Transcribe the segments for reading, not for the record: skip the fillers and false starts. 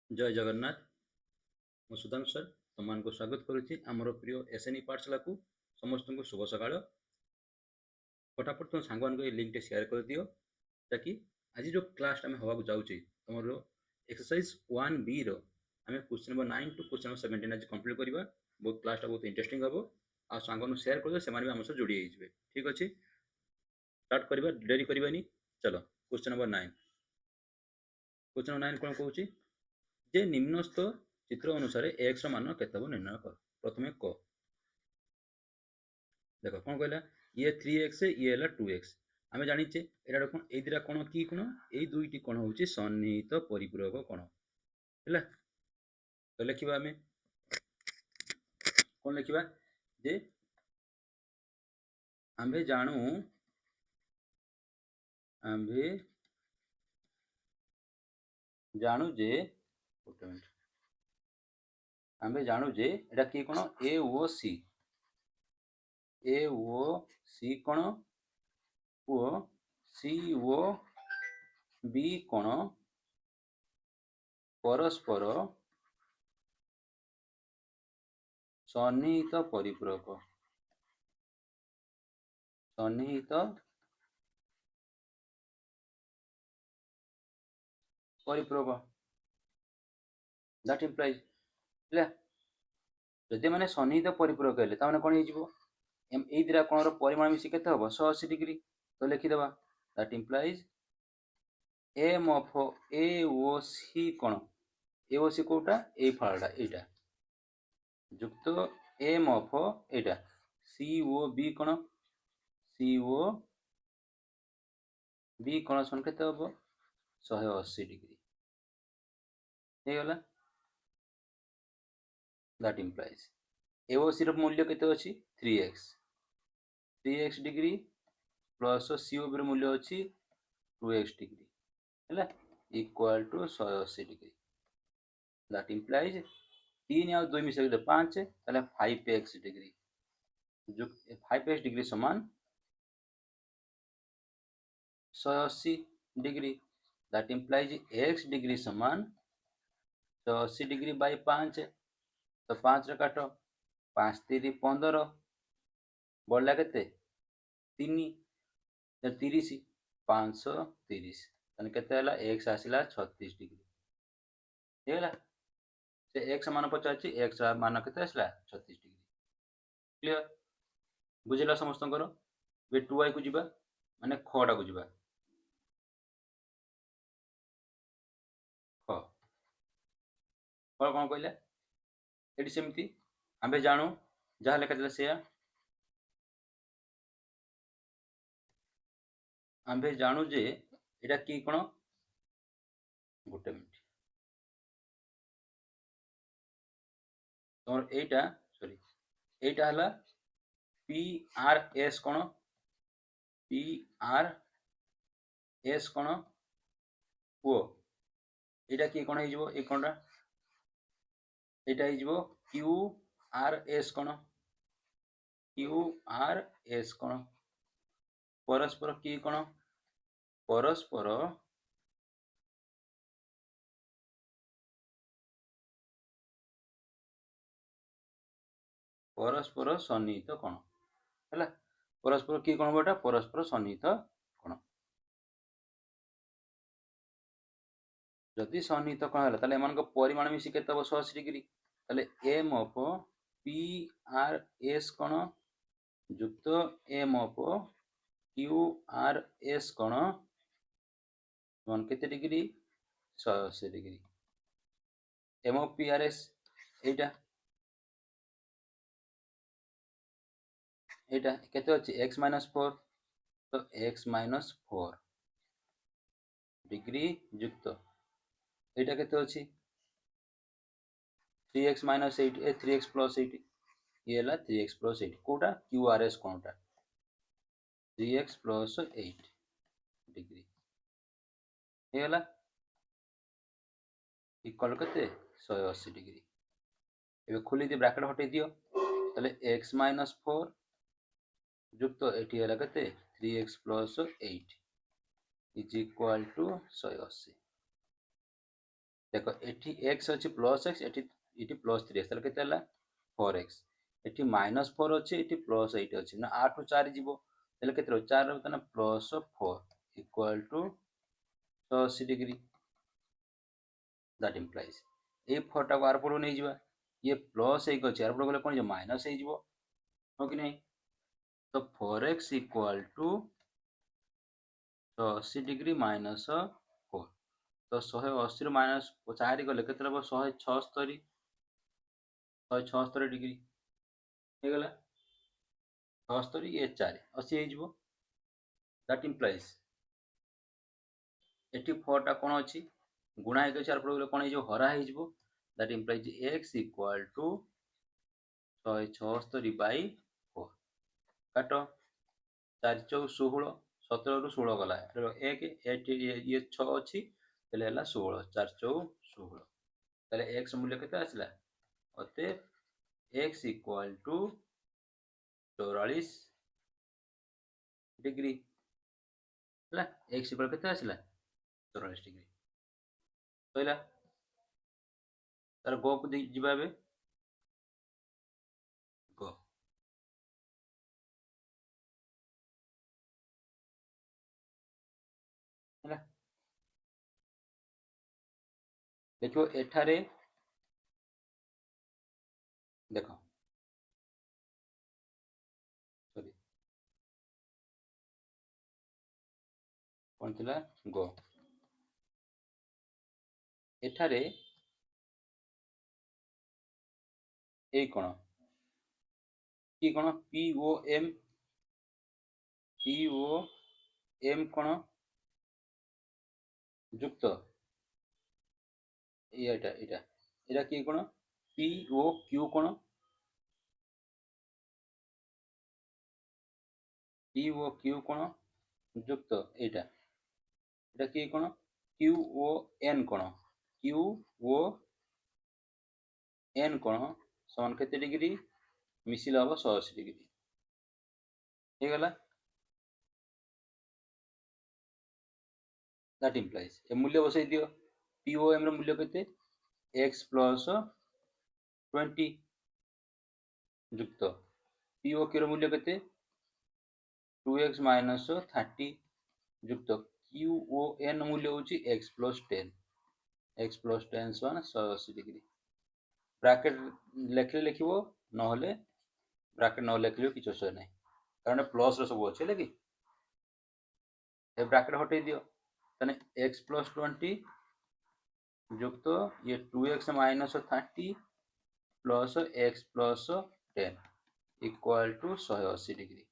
जय जगन्नाथ। मु सुधांशु सर तुम को स्वागत करुच्ची आमर प्रिय एसएनई पाठशाला को। समस्त को शुभ सकाळ। फटाफट तुम सांग मान लिंक टे शेयर कर दियो ताकि आज जो क्लास आम हवा जाऊँचे तुम एक्सरसाइज 1B रो आम question number 9 to question number 17 आज कंप्लीट करवा। बहुत क्लास बहुत इंटरेस्टिंग हम आ सांग शेयर कर से भी आम सह जोड़ी होइजिवे। ठीक अच्छे स्टार्ट करवा डेरी करवानी। चलो क्वेश्चन नंबर 9। क्वेश्चन नंबर 9 कौन कहूँ जे निम्नस्थ चित्र अनुसार एक्स मान केते निर्णय कर। प्रथमे क देख कौन कहला ये 3x ये है 2x। आम जाचे यहाँ कौन ये दुटा कौन कि कौन ये दुईटी कौन हूँ सन्निहित परिपूरक कौन है। तो लिखा आम कौन लिखा जे आम्भे जानू जे आम्भे जानू जे एटा कि कौन ए ओ सी कौन ओ सी ओ बी कौन परस्पर सन्निहित परिपूरक दैट इम्प्लाइज जदि मैंने सन्निहित परिपूरक है कौन हो दुटा कोण परिमाण मिसी के 180 डिग्री। तो लिखिदेवा that implies M of A O सी कौन ए O C Kota A फलटा Etah जुक्त M of Etah C O B कौन सी ओ बी कौन सन के 180 डिग्री हो गला। दैट इम्प्लाइज ए ओ सी मूल्य केते अछि 3x degree plus C O B मूल्य अछि 2x डिग्री है equal to 180 degree. That implies 3 और 2 मिसे 5 ताले 5x डिग्री जो 5x डिग्री समान 180 degree. That implies x degree समान 180 डिग्री बाय 5। तो 5 रे काट 5 3 15 बढ़ला केते 3 30 530 तने केते हला x आसिला 36 डिग्री हेला से x मान पचाची x मान केते आसिला 36 डिग्री। क्लियर बुझिला समस्तंकर बे 2y को जिबा माने खडा को जिबा ख कौन कहले एटी सेमती आम्भे जानू जहाँ लिखा से आम्भे जानू जे एटा कि कौन गोटे मिनट तुम एटा सॉरी एटा हला पी आर एस कौन पी आर एस कौन ओ एटा कि कौन हो ए कौनटा एटा हो क्यू आर एस कौन क्यू आर एस कौन परस्पर कि कौन परस्पर परस्पर सन्निहित कौन है परस्पर कि कौन बेटा परस्पर सन्निहित कौन जदि सन्निहित कौन है एम परिमाण मिसी के 180 डिग्री ताले M of P R S कौन जुक्त M of Q R S कौन मान केते degree 180 degree. M of P R S एटा एटा केते अछि x - 4 तो x - 4 डिग्री जुक्त एटा केते अछि 3x - 8 ए 3x + 8 ये हला 3x + 8 कोटा QRS कोनटा 3x + 8 डिग्री हे हला इक्वल केते 180 डिग्री। एबे खोली दे ब्रैकेट हटे दियो ताले x - 4 जुक्त एटी हला केते 3x + 8 इज इक्वल टू 180। देख एटी एक्स अच्छी प्लस एक्स ये प्लस 3x ताले केते हला 4x एटी -4 अच्छे ये प्लस 8 अच्छे ना 8 ରୁ 4 जीवो ताले केते रहो 4 रो तना plus 4 equal to 180 degree that implies ए 4 टा आर पड़ो नहीं जीवा ये प्लस 1 अच्छे आर पड़ो गले कोन जे माइनस हे जीवो हो कि नहीं तो 4x equal to 180 degree minus 4 तो 180 ରୁ माइनस 4 गले केते रहबो 176 डिग्री हे गला 76 ये 4 80 हे जीवो दैट इंप्लाइज एटी 4 टा कोन अछि गुणा हे गछ आर पड़ो गले कोन हे जो हरा हे जीवो that implies x equal to 176 by 4 काटो 4 चौक 16 17 ରୁ 16 गला 1 ये 6 अच्छी तेले हला 16 4 चौक 16 ताले x मूल्य केते आसला अते x इक्वल टू 44 डिग्री हला x इक्वल केते आसला 44 डिग्री सइला तार गो को जीवा बे गो हला देखो एठारे देखो सॉरी कोन थिला गो एठारे ए कोन कि कोन पी ओ एम कोन যুক্ত এটা এটা এটা কি কোণ পি ও কিউ কোণ পি ও কিউ কোণ যুক্ত এটা এটা কি কোণ কিউ ও এন কোণ কিউ ও এন কোণ সমান কেতে ডিগ্রি মিশিলে হব 180 ডিগ্রি হয়ে গলা दैट इंप्लाइज ए मूल्य बसई दियो पी ओ एम रो मूल्य केते x प्लस 20 युक्त पी ओ के रो मूल्य केते 2x माइनस 30 युक्त क्यू ओ एन मूल्य होची x प्लस 10 समान 180 डिग्री ब्रैकेट लेखले लिखिबो न होले ब्रैकेट न लेखले किछ असर नै कारण प्लस रो सब अछि लेकि ए ब्रैकेट हटै दियो तने x प्लस 20 युक्त ये 2x minus 30 plus x plus 10 equal to 180 degree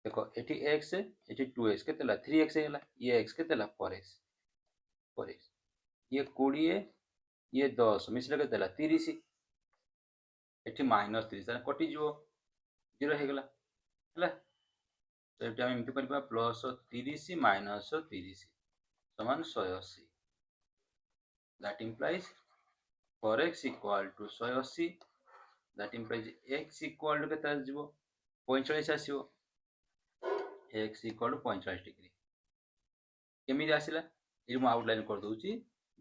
देखो एटी x एटी 2x केतेला 3x हैला ये x केतेला 4x ये 20 ये 10 मिसले केतेला 30 एटी माइनस 30 ताने कटि जिवो 0 हे गेला हैला तो एटी हम एमति करबा प्लस 30 माइनस 30 समान 180 that implies 4x equal to 180 that implies x equal to केते आसीबो 45 आसीबो x इक्वल टू 45 डिग्री केमिति आसिला ये मु आउटलाइन कर दोउची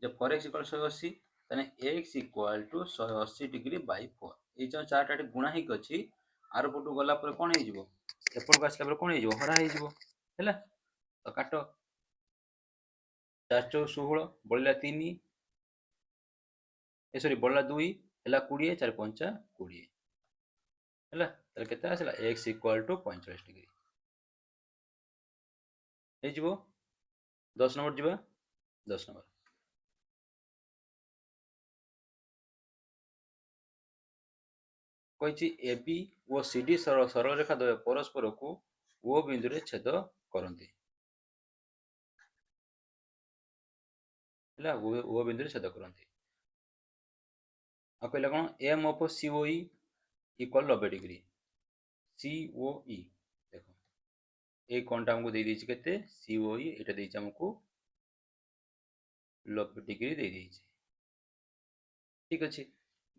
जब 4x इक्वल 180 तने x equal to 180 degree by 4 ए जो चार्ट आटे गुणा ही अछि आर पटु गला पर कोन हे जिवो एपट को आसला पर कोन हे जिवो हरा हे जिवो हैला तो काटो 4 चौक 16 बळिला 3 ए सॉरी बळिला 2 हैला 20 4 5 20 हैला तले केते आसला x इक्वल टू 45 डिग्री हे जिवो 10 नंबर जिबा 10 नंबर कहिछि AB ओ CD सरल रेखा द्वय परस्पर को ओ बिंदु रे छेद करंती हैला ओ बिंदु रे छेद करंती आ कहला कोन M of COE equal 90 degree COE देखो ए कोणटा हमको दे दीची केते COE एटा देइछ हमको 90 डिग्री दे दीची ठीक अछि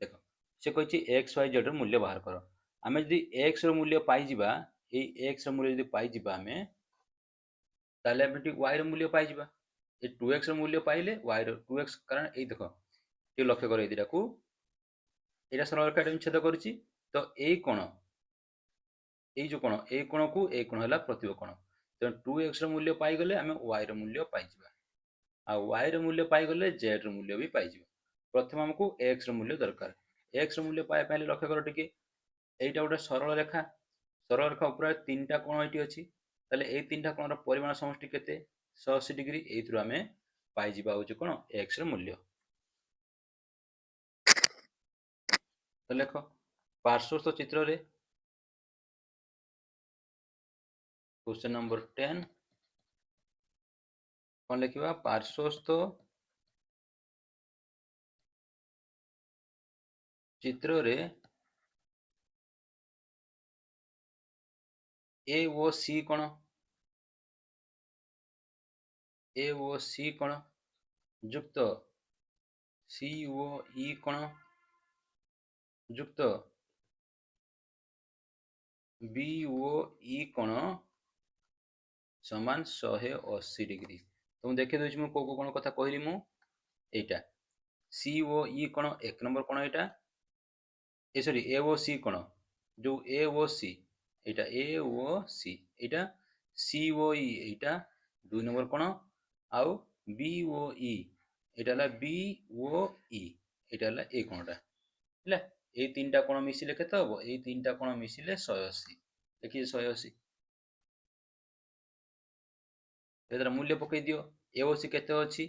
देखो से कहिछि x y z रो मूल्य बाहर करो आमे यदि x रो मूल्य पाई जिबा ए x रो मूल्य यदि पाई जिबा आमे ताले हम y रो मूल्य पाई जिबा ये 2x मूल्य पाइले y 2x कारण ये देख ये लक्ष्य कर यहाँ सरल रेखा छेद कर तो यही कोण ये जो कोण ए कोण को ए कोण है प्रतिबिंब कोण तेणु 2x मूल्य पाईगले आम y मूल्य पाइबा आ y मूल्य पाईगले z मूल्य भी पाइबा प्रथम आमको x मूल्य दरकार x मूल्य पाइबा लक्ष्य कर टिके এইটা গোটে सरल रेखा ऊपर तीन टा कोण ये अच्छी ताले ये तीन टा कोणर परिमाण समष्टि केते 180 डिग्री एइथरु आमे पाइजिबा होचे कोण x र मूल्य तो लेख पार्श्वस्थ चित्र रे क्वेश्चन नंबर 10 कौन लिखा पार्श्वस्थ चित्र रे ए ओ सी कोण ए ओ सी कोण युक्त सी ओ ई कोण युक्त बी ओ ई कोण समान 180 डिग्री तो मुझे देखे दूसरी को कोण कथा कहली मु एटा सी ओ ई कोण एक नंबर कोण एटा ए सॉरी ए ओ सी कोण जो ए ओ सी एटा ए ओ सी एटा सी ओ ई एटा दुई नंबर कोण आउ बी ओ ई एटा ला बी ओ ई एटा ला ए कोणटा ହେଲା এই তিনটা কোণ মিশিলে কেতে হবো এই তিনটা কোণ মিশিলে 180 দেখি 180 এটার মূল্য পকাই দিও এওসি কেতে ଅଛି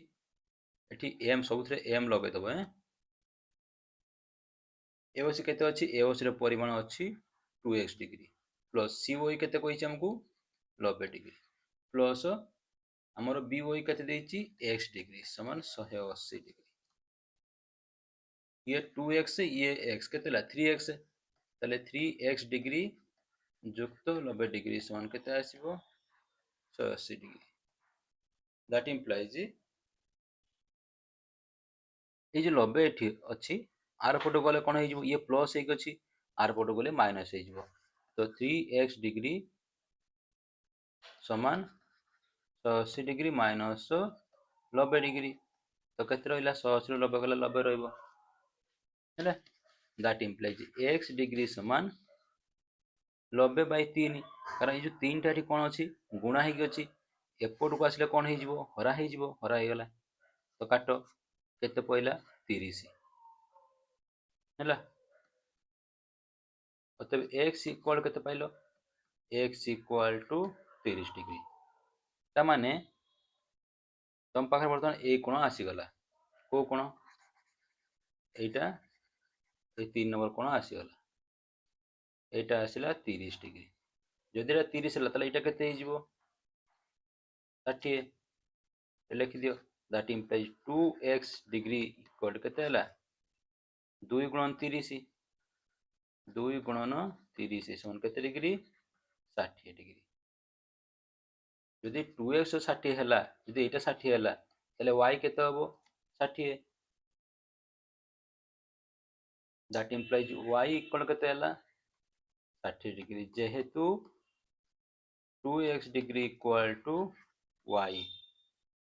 এটি এম ସବୁଥିରେ এম ଲଗେଇ ଦବ এওসি কেতে ଅଛି এওসি ର ପରିମାଣ ଅଛି 2x डिग्री प्लस सीओई केते କହିଛି ଆମକୁ 90 डिग्री प्लस हमर बीओई केते ଦେଇଛି x डिग्री समान 180 डिग्री ये 2x ये x केते ला 3x ताले 3x डिग्री युक्त 90 डिग्री समान केते आसीबो 180 डिग्री दैट इंप्लाइज ये जो 90 एठी अछि आर पट गले कोन हे ये प्लस हे अछि आर पट गले माइनस हे तो 3x डिग्री समान 180 डिग्री माइनस 90 डिग्री तो केते रहला 180 रो 90 गले 90 रहइबो हैला दैट इंप्लाइज x डिग्री समान 90/3 कारण ये जो तीन टा कोन अछि गुणा हे अछि एपट को आसले कोन हे हरा हे गला तो काट केते पइला 30 हैला अतः x इक्वल केते पाइलो x इक्वल टू 30 डिग्री ता माने तुम पाखे बर्तमान ए कोण आसीगला को कोण एटा ए 3 नंबर कोण आसीगला एटा आसीला 30 डिग्री जदि एटा 30 हला तले एटा केते हे जिवो 60 लिखि दियो that implies 2x degree equal केते हला 2 गुणन 30 2 गुणन 30 समान केते डिग्री 60 डिग्री जदि 2x 60 हला जदि एटा 60 हला तले y केते हबो 60 दैट इंप्लाइज y इक्वल केते हला 60 डिग्री जेहेतु 2x degree equal to y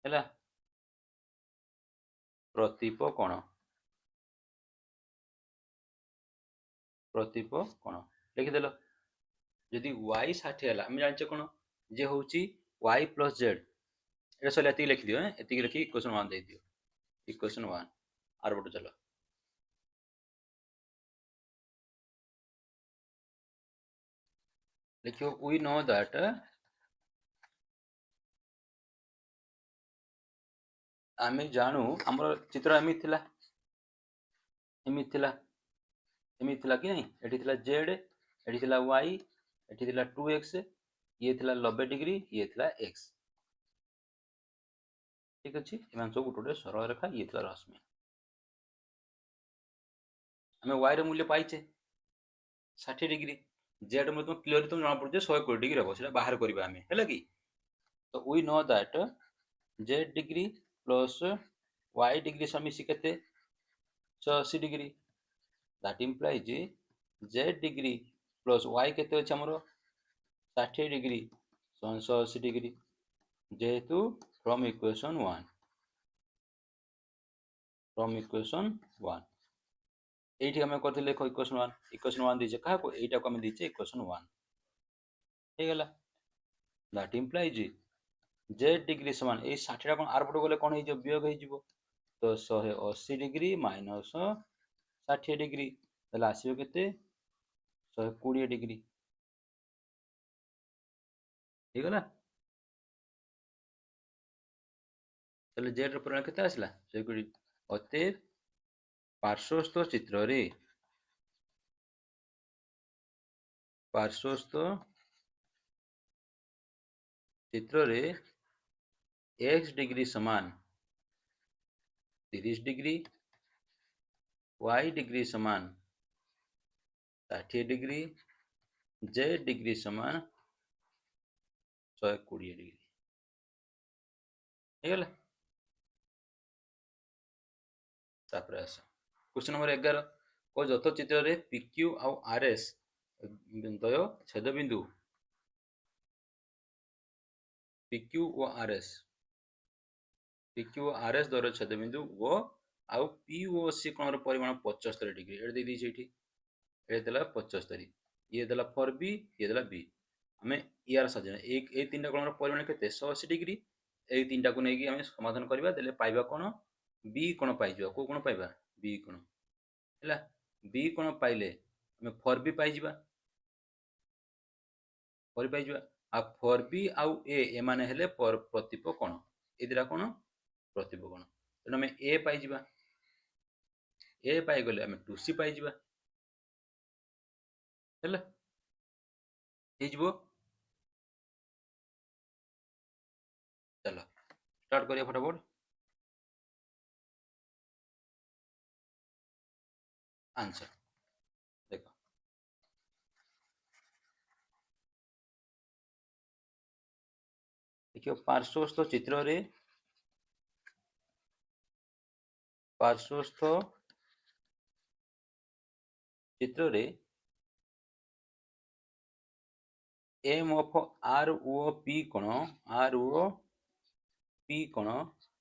हला प्रतिप कोण लिखिदेल जदि y 60 हला हम जानचे कोण जे होची y प्लस z एटा सले एति लिखि दियो एति लिखि इक्वेशन 1 दे दियो इक्वेशन 1 आर बटो चलो लिखियो वी नो दैट आमे जानू हमर चित्र एमित थिला कि नहीं एठी थिला z एठी थिला y एठी थिला 2x ये थिला 90 डिग्री ये थिला x ठीक अछि एमान सब गुटे सरल रेखा ये थिला रश्मि हमें y रो मूल्य पाइछे 60 डिग्री z में तो क्लियर तो जाना पड़े 120 डिग्री रहबो सेटा बाहर करबा हमें हैला कि तो we know that z degree plus y degree समिति केते 180 degree that implies z degree plus y केते अछि हमरो 60 डिग्री 180 डिग्री जेहेतु फ्रॉम इक्वेशन 1 एठी हमें करथिले देखो इक्वेशन 1 दीजे काहा को एटा को हमें दीचे इक्वेशन 1 हे गेला दैट इंप्लाइज जे डिग्री समान ए 60 टा कोन आर पटो गले कोन हे जो वियोग हे जिवो तो 180 डिग्री माइनस 60 डिग्री तले आसीबो केते 120 डिग्री हे गेला तले जेड रो परिमाण केते आसला 120 अतएव पार्श्वस्थ चित्र रे x डिग्री समान 30 डिग्री y डिग्री समान 60 डिग्री z डिग्री समान 120 डिग्री हे गेला तापर आस क्वेश्चन नंबर 11 को जत चित्र रे pq आ rs दय छेद बिंदु PQ और RS द्वारा छेद बिंदु ओ आउ POC कोण रो परिमाण 75 डिग्री एड दे दी छैठी ए देला 75 ये देला फॉर बी ये देला बी हमें यार सजन एक ए तीनटा कोण रो परिमाण केते 180 डिग्री ए तीनटा को नेकी हमें समाधान करबा देले पाइबा कोण बी कोण पाइ जिवा को कोण पाइबा बी कोण हैला बी कोण पाइले हमें फॉर बी पाइ जिवा आ फॉर बी आउ ए माने हेले प्रतीप कोण ए दिरा कोण प्रतीप कोण तेणु हमें ए पाइ जिवा ए पाइ गले हमें 2c पाइ जिवा हेला हे जिवो चलो स्टार्ट करिया फटाफट आंसर देखो देखियो पार्श्वस्थ चित्र रे M of R O P कोण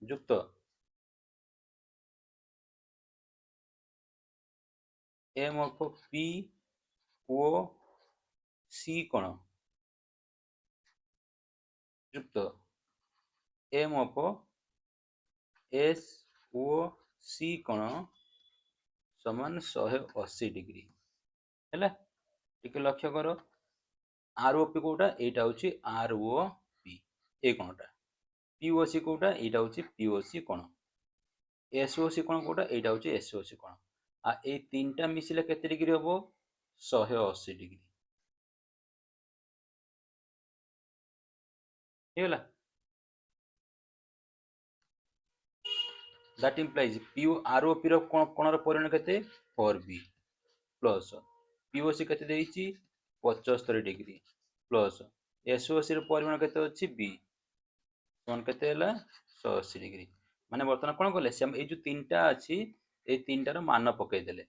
युक्त M of P O C कोण युक्त M of S O C कोण समान 180 डिग्री हैला टिके लक्ष्य करो आर ओ पी कोटा एटा होची आर ओ पी ए कोणटा पी ओ सी कोटा एटा होची पी ओ सी कोण एस ओ सी कोण कोटा एटा होची एस ओ सी कोण आ ए तीनटा मिसिले केते डिग्री हबो 180 डिग्री हेला that implies P O R O P रो कोण रो परिमाण केते 4b प्लस पी ओ सी केते देइची 75 degree plus S O C रो परिमाण केते अछि बी समान केते हला 180 डिग्री माने वर्तमान कोन करले से ए जो तीनटा अछि ए तीनटा रो मान पकै देले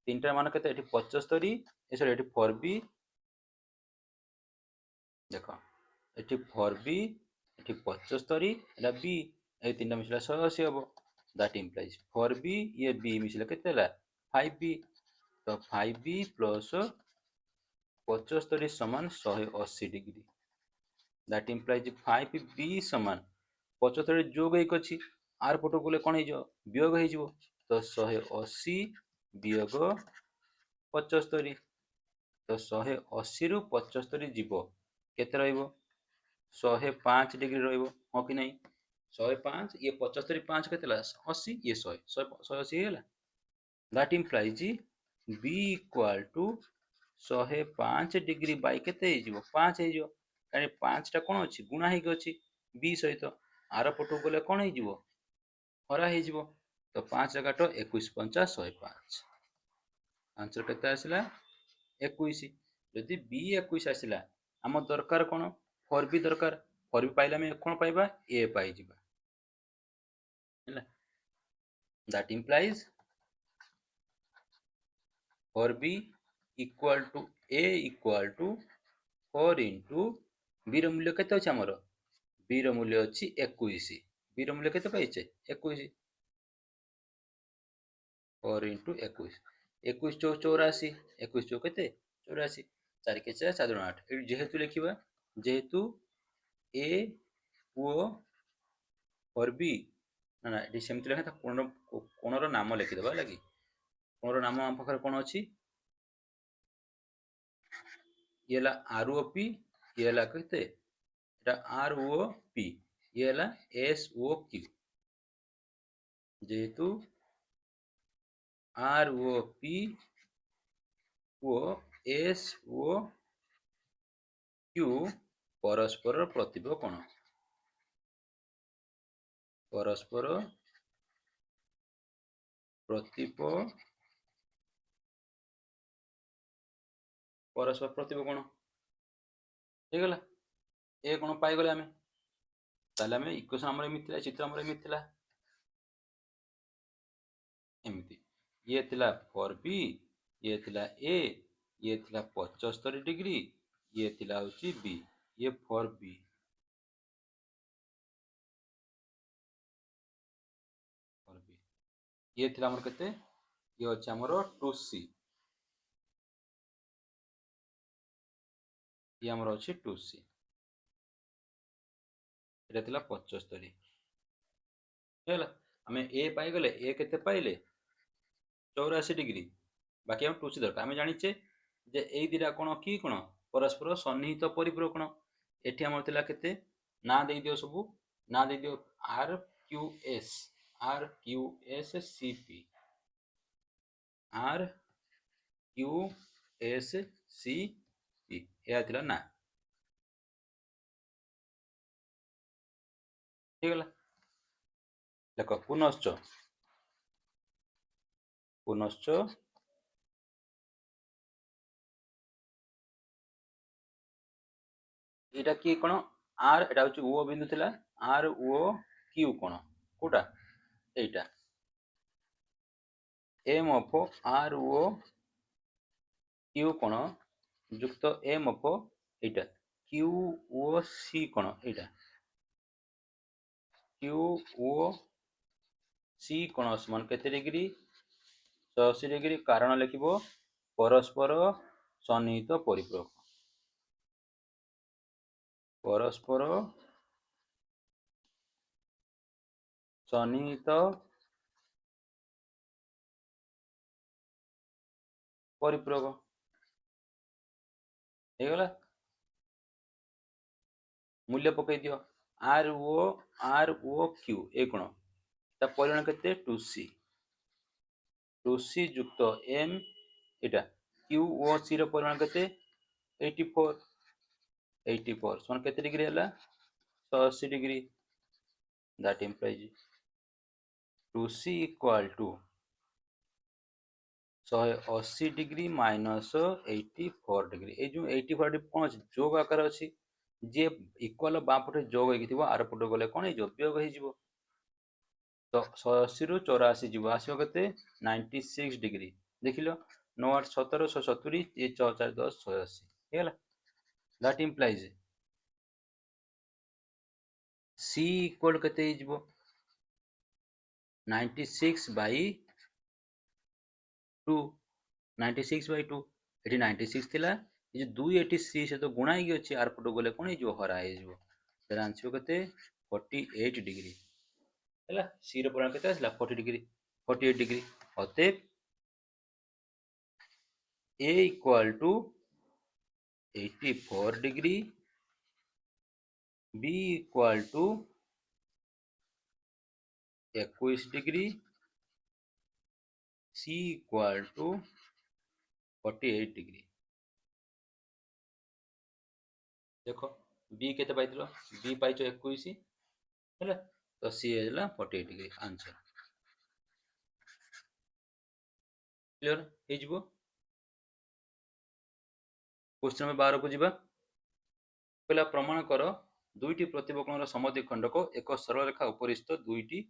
तीनटा मान केते एठी 75 ए सॉरी एठी 4b देखो एठी 4b एठी 75 एला b ए तीनटा मिसला 180 हबो दैट इंप्लाइज 4b ये b मिसला केते हला 5b तो 5b प्लस 75 समान 180 डिग्री दैट इंप्लाइज 5b समान 75 जोग एक अछि आर पटो गले कोन हे जो वियोग हे जो तो 180 वियोग 75 तो 180 रु 75 जीवो केते रहइबो 105 डिग्री रहइबो हो कि नहीं 105 ये 75 5 केते ला 80 ये 100 180 हेला that implies b equal to 105 degree बाय केते हे जीवो 5 हे जो काने 5 टा कोन अछि गुणा हे गछि b सहित आर पटो गले कोन हे जीवो हरा हे जीवो तो 5 काटो 21 50 105 आंसर केते आसिला 21 यदि b 21 आसिला हम दरकार कोन 4b दरकार 4b पाइला में कोन पाइबा a पाइ जिबा हैला that implies 4b equal to a equal to 4 into b रो मूल्य केते अछि हमर बी रो मूल्य अछि 21। बी रो मूल्य केते पाइछे 21। 4 इंटू 21 21 चौ 84 21 चौ केते 84 4 के 4 7 8 एठी जेहेतु लिखिबा जेहेतु ए ओ और बी ना ना एठी सेमति लेखा था कोणर नाम लिखिदबा लागि कोणर नाम हम पाखर कोन अछि ये ला आर ओ पी ये ला केते एटा आर ओ पी ये ला एस ओ क्यू जेहेतु आर ओ पी ओ एस ओ क्यू परस्पर प्रतिब कोण परस्पर प्रतिब परस्पर प्रतिब कोण हे गला ए कोण पाई गले आमे ताले आमे इक्वेशन हमर एमिति थिला चित्र हमर एमिति थिला एमिति ये थिला 4b ये थिला a ये थिला 75 डिग्री ये थिला होची b ये 4b ये थिला हमर केते ये होची हमर 2c ये हमर होची 2c एटा थिला 75 हेला आमे a पाई गले a केते पाइले 84 डिग्री बाकी हम 2c दरकार आमे जानिचे जे एई दिरा कोन की कोन परस्पर सन्निहित परिपूरक कोन एठी हमर थिला केते ना देई दियो सबु ना देई दियो R Q S C P R Q S C P या थिला ना ठीक गला देखो पुनश्च एटा की कोन आर एटा होची ओ बिंदु थिला आर ओ क्यू कोन कोटा एटा M of R O Q कोन युक्त एम ऑफ एटा क्यू ओ सी कोन एटा क्यू ओ सी कोन समान केते डिग्री 180 डिग्री कारण लिखिबो परस्पर सन्निहित परिपूरक परस्पर सन्निहित परिपूरक हे गला मूल्य पकई दियो आर ओ क्यू ए कोण ता परिमाण केते 2c 2c युक्त m एटा क्यू ओ सी रो परिमाण केते 84 समान केते डिग्री हला 180 degree that implies 2c equal to 180 degree minus 84 degree ए जो 84 डिग्री कोन जोग आकार अछि जे इक्वल बापटे जोग होई थिबो आर पटे गले कोन हे जो वियोग हे जिवो तो 180 रु 84 जीव आसो केते 96 डिग्री देखिलो 9 8 17 170 ये 4 4 10 180 हेला दैट इंप्लाइज c इक्वल केते जीवो 96 बाई 2 96 बाई 2 एठी 96 थिला ये 2 एठी c से तो गुणा ही अछि आर पटो गले कोन जो हरा हे जो तेरा आंसर केते 48 डिग्री हेला c रो परिमाण केते आसला 40 डिग्री 48 डिग्री अतएव a equal to 84 degree b equal to 21 degree c equal to 48 degree देखो b केते पाइतलो b पाइचो 21 हैला तो c हैला 48 डिग्री आंसर क्लियर हे जिवो क्वेश्चन नंबर 12 को जिबा पहला प्रमाण करो दुईटी प्रतिबकोणर समद्विखंडक एक सरल रेखा उपरिस्थ दुईटी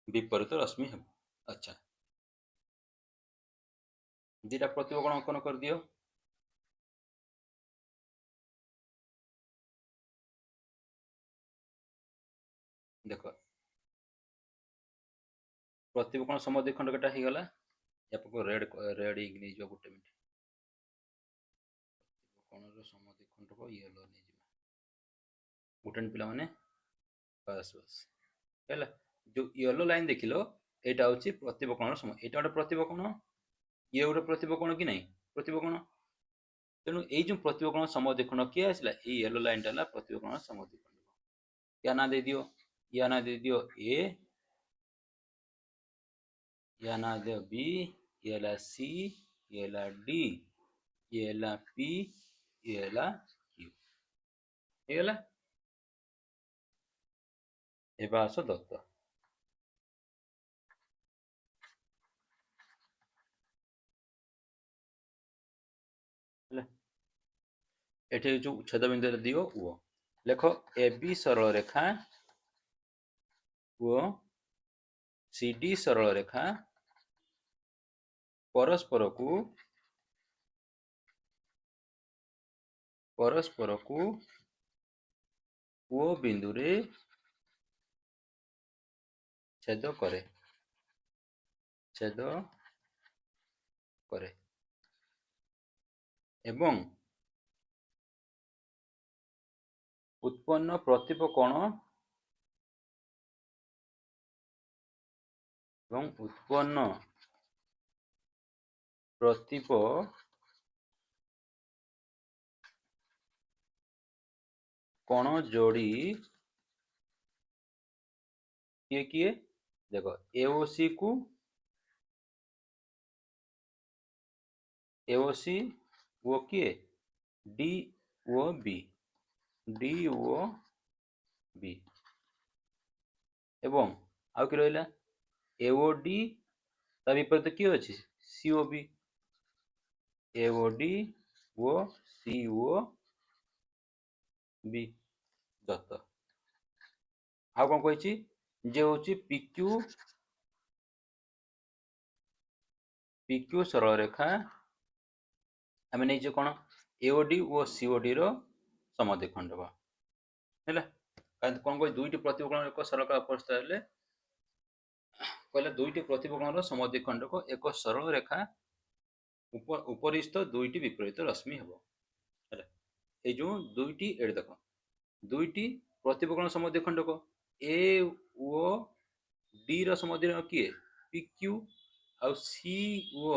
विपरीत रश्मि है अच्छा दीटा प्रतिबकोण अंकन कर दियो देख प्रतिबकोण समद्विखंड केटा हो गला या रेड रेड इंक नहीं जो गोटे मिनट कोणर समद्विखंड को येलो नहीं जिमा गोटे पिला माने बस बस हैला जो येलो लाइन देखिलो एटा होची प्रतिबकोण सम एटा गोटे प्रतिबकोण ये गोटे प्रतिबकोण कि नहीं प्रतिबकोण तेणु ये जो प्रतिबकोण समद्विखंड किए आसला ये येलो लाइन टा प्रतिबकोण समद्विखंड या ना दे दियो या ना दे दियो ए या ना दे बी ये ला सी ये ला डी ये ला पी ये ला क्यू ये ला एबा आस दत्त एठे जो छेद बिंदु दियो वो लेख ए बी सरल रेखा वो सी डी सरल रेखा परस्पर को वो बिंदु रे छेद करे एवं उत्पन्न प्रतिबकोण एवं उत्पन्न प्रतिबकोण जोड़ी किए किए देखो एओसी को एओसी वो किए डी ओ बी एवं आउ कि रहा एओडी ता विपरीत किए अच्छे सीओबी एओडी ओ सीओ बी दत्त आउ कौन कही जे हूँ पिक्यू सरल रेखा आम नहीं कौन एओडी और सीओडी समद्विखंड है कौन कह दुईट प्रतिबकोण एक सरल परिस्थित कहले दुईट प्रतिबकोण समद्विखंड को एक सरल रेखा उपरिस्थ दुईट विपरीत रश्मि हम ये जो दुईटी एड देख दुईटी प्रतिबकोण समद्विखंडक ए ओ डी समद्विखंड किए PQ आउ सी ओ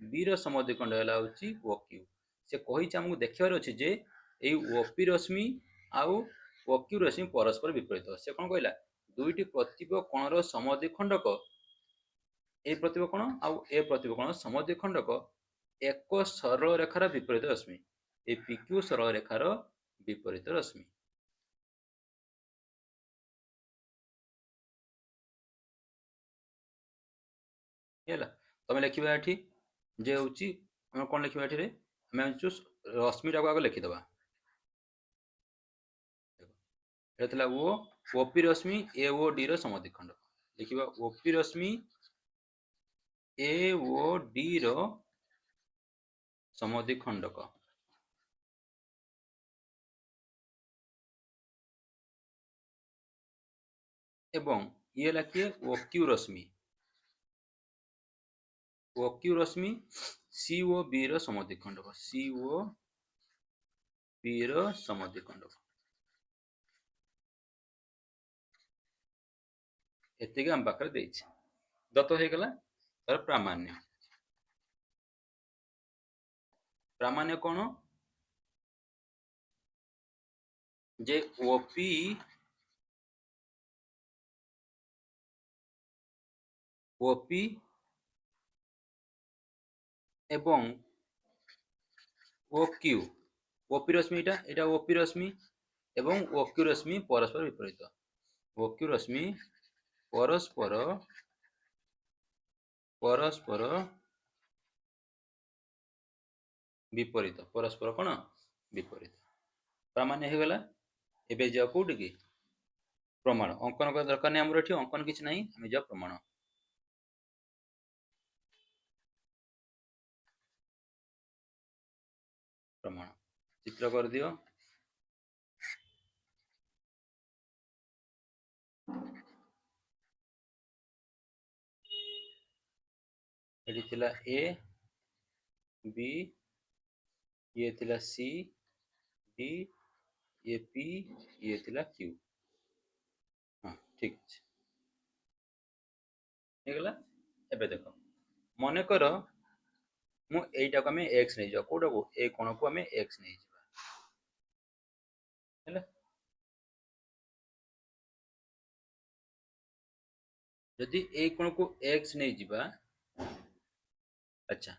बी समद्विखंड है ओ क्यू से कही आमको देखार अच्छे जे ये ओपी रश्मि आउ ओ क्यू रश्मि परस्पर विपरीत से कौन कहला दुईटी प्रतिबकोण समद्विखंडक ए प्रतिबकोण आउ ए प्रतिबकोण समद्विखंडक एक सरल रेखार विपरीत रश्मि ए PQ सरल रेखार विपरीत रश्मि तुम लिखा ये जे हूँ कौन लिखा ये रश्मि टाक आगे लिखिद वो ओपी रश्मि ए ओ डी समद्विखंड लिखा ओपी रश्मि ए ओ डी समद्विखंडक एवं ये लिखे ओक्यू रश्मि सीओ बी समद्विखंडक सीओ बी समद्विखंडक एतिक आम पाखे दत्त हो गला तार प्रामाण्य कौन जे ओपी ओपी एवं ओक्यू ओपी रश्मि एटा ओपी रश्मि एवं ओक्यू रश्मि परस्पर विपरीत ओक्यू रश्मि परस्पर परस्पर विपरीत परस्पर कौन विपरीत प्रामाण्य हो गला एबे जा कोठी की प्रमाण अंकन का दरकार नहीं हमर एठी अंकन किछ नहीं हम जा प्रमाण प्रमाण चित्र कर दियो एटी थिला ए बी ये थिला सी डी ये पी ये थिला क्यू। हाँ ठीक अच्छे ହେଇଗଲା। ଏବେ ଦେଖ ମନେକର ମୁଁ ଏଇଟାକୁ ଆମେ x ନେଇଯିବା କୋଉଟାକୁ ଏ କୋଣକୁ ଆମେ x ନେଇଯିବା ହେଲା। ଯଦି ଏଇ କୋଣକୁ x ନେଇଯିବା ଆଚ୍ଛା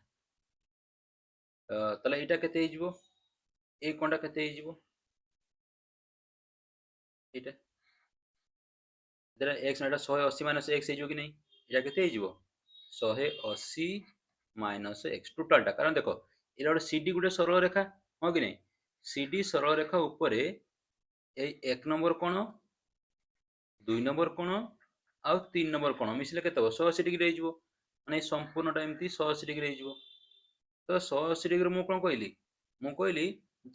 ତାହେଲେ ଏଇଟା କେତେ ହେଇଯିବ ଏଇ କୋଣଟା କେତେ ହେଇଯିବ ଏଇଟା ଯେଟା x ଏଟା 180 ମାଇନସ୍ x ହେଇଯିବ କି ନାହିଁ ଏଇଟା କେତେ ହେଇଯିବ 180 ମାଇନସ୍ x ଟୋଟାଲଟା କାରଣ ଦେଖ ଏଇଟା ଗୋଟେ CD ଗୋଟେ ସରଳ ରେଖା ହଁ କି ନାହିଁ CD ସରଳ ରେଖା ଉପରେ ଏଇ 1 ନମ୍ବର କୋଣ 2 ନମ୍ବର କୋଣ ଆଉ 3 ନମ୍ବର କୋଣ ମିଶିଲେ କେତେ ହେବ 180 ଡିଗ୍ରୀ ହେଇଯିବ ମାନେ ସମ୍ପୂର୍ଣ୍ଣଟା ଏମିତି 180 ଡିଗ୍ରୀ ହେଇଯିବ। ତ 180 ଡିଗ୍ରୀ ମୁଁ କ'ଣ କହିଲି ମୁଁ କହିଲି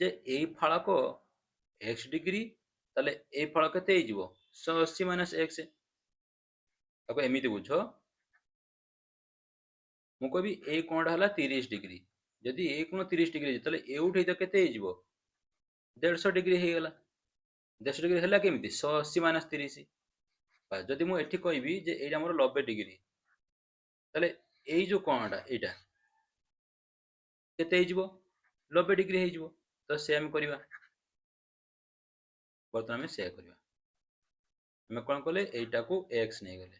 ଯେ ଏଇ ଫାଳକ x ଡିଗ୍ରୀ ତାହେଲେ ଏଇ ଫଳ କେତେ ହେଇଯିବ 180 ମାଇନସ୍ x ତାକୁ ଏମିତି ବୁଝ ମୁଁ କହିବି ଏଇ କୋଣଟା ହେଲା 30 ଡିଗ୍ରୀ ଯଦି ଏଇ କୋଣ 30 ଡିଗ୍ରୀ ତାହେଲେ ଏଉଠି ତ କେତେ ହେଇଯିବ 150 ଡିଗ୍ରୀ ହେଇଗଲା 150 ଡିଗ୍ରୀ ହେଲା କେମିତି 180 ମାଇନସ୍ 30 ଯଦି ମୁଁ ଏଠି କହିବି ଯେ ଏଇଟା ଆମର 90 ଡିଗ୍ରୀ ତାହେଲେ ଏଇ ଯୋଉ କୋଣଟା ଏଇଟା କେତେ ହେଇଯିବ 90 ଡିଗ୍ରୀ ହେଇଯିବ ତ ସେମ୍ କରିବା ବର୍ତ୍ତମାନ ଆମେ ସେୟା କରିବା ଆମେ କ'ଣ କଲେ ଏଇଟାକୁ x ନେଇଗଲେ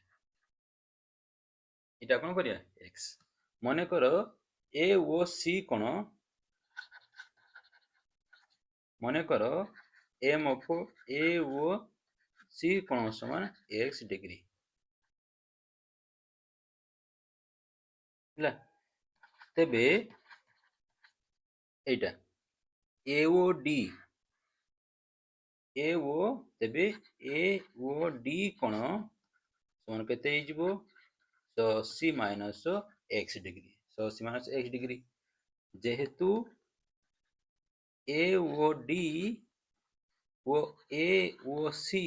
ଏଇଟା କ'ଣ କରିବା x ମନେକର a ଓ c କୋଣ ମନେକର m of a O c କୋଣ ସମାନ x ଡିଗ୍ରୀ ହେଲା ତେବେ এইটা এ ও ডি এ ও তেবে এ ও ডি কোণ সমান কেতে ହେଇଯିବ 180 minus x degree 180 minus x degree ଯେହେତୁ ଏ ଓ ଡି ଓ ଏ ଓ ସି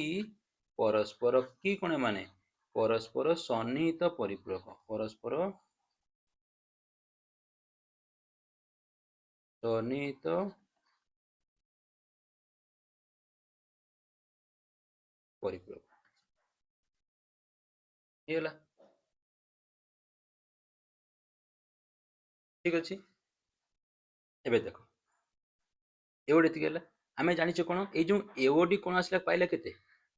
ପରସ୍ପର କି କୋଣ ମାନେ ପରସ୍ପର ସନ୍ନିହିତ ପରିପୂରକ ପରସ୍ପର ସନ୍ନିହିତ ପରିପୂରକ ହେଇଗଲା ଠିକ ଅଛି ଏବେ ଦେଖ ଏଓଡି ଏତିକି ହେଲା ଆମେ ଜାଣିଛେ କ'ଣ ଏଇ ଯୋଉ ଏଓଡି କୋଣ ଆସିଲା ପାଇଲା କେତେ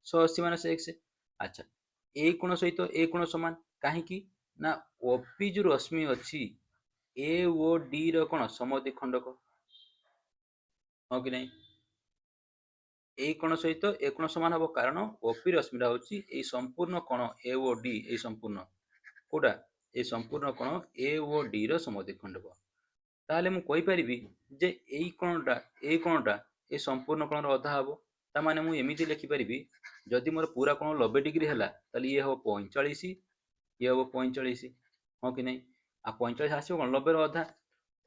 180 ମାଇନସ୍ x ଆଚ୍ଛା ଏଇ କୋଣ ସହିତ ଏ କୋଣ ସମାନ କାହିଁକି ନା OP ଯୋଉ ରଶ୍ମି ଅଛି ଏ ଓ ଡି ର କ'ଣ ସମଦ୍ୱିଖଣ୍ଡକ ହଁ କି ନାହିଁ এই কোণ সহিত এ কোণ সমান হব কারণ OP রশ্মিটা হচ্ছে এই সম্পূর্ণ কোণ এ ও ডি এই সম্পূর্ণ কোটা এই সম্পূর্ণ কোণ এ ও ডি র সমদ্বিখণ্ডক তাহলে ମୁଁ କହିପାରିବି ଯେ ଏଇ କୋଣଟା ଏ ସମ୍ପୂର୍ଣ୍ଣ କୋଣର ଅଧା ହବ ତା ମାନେ ମୁଁ ଏମିତି ଲେଖିପାରିବି ଯଦି ମୋର ପୁରା କୋଣ 90 ଡିଗ୍ରୀ ହେଲା ତାହେଲେ ଇଏ ହବ 45 ଇଏ ହବ 45 ହଁ କି ନାହିଁ ଆଉ 45 ଆସିବ କ'ଣ 90 ର ଅଧା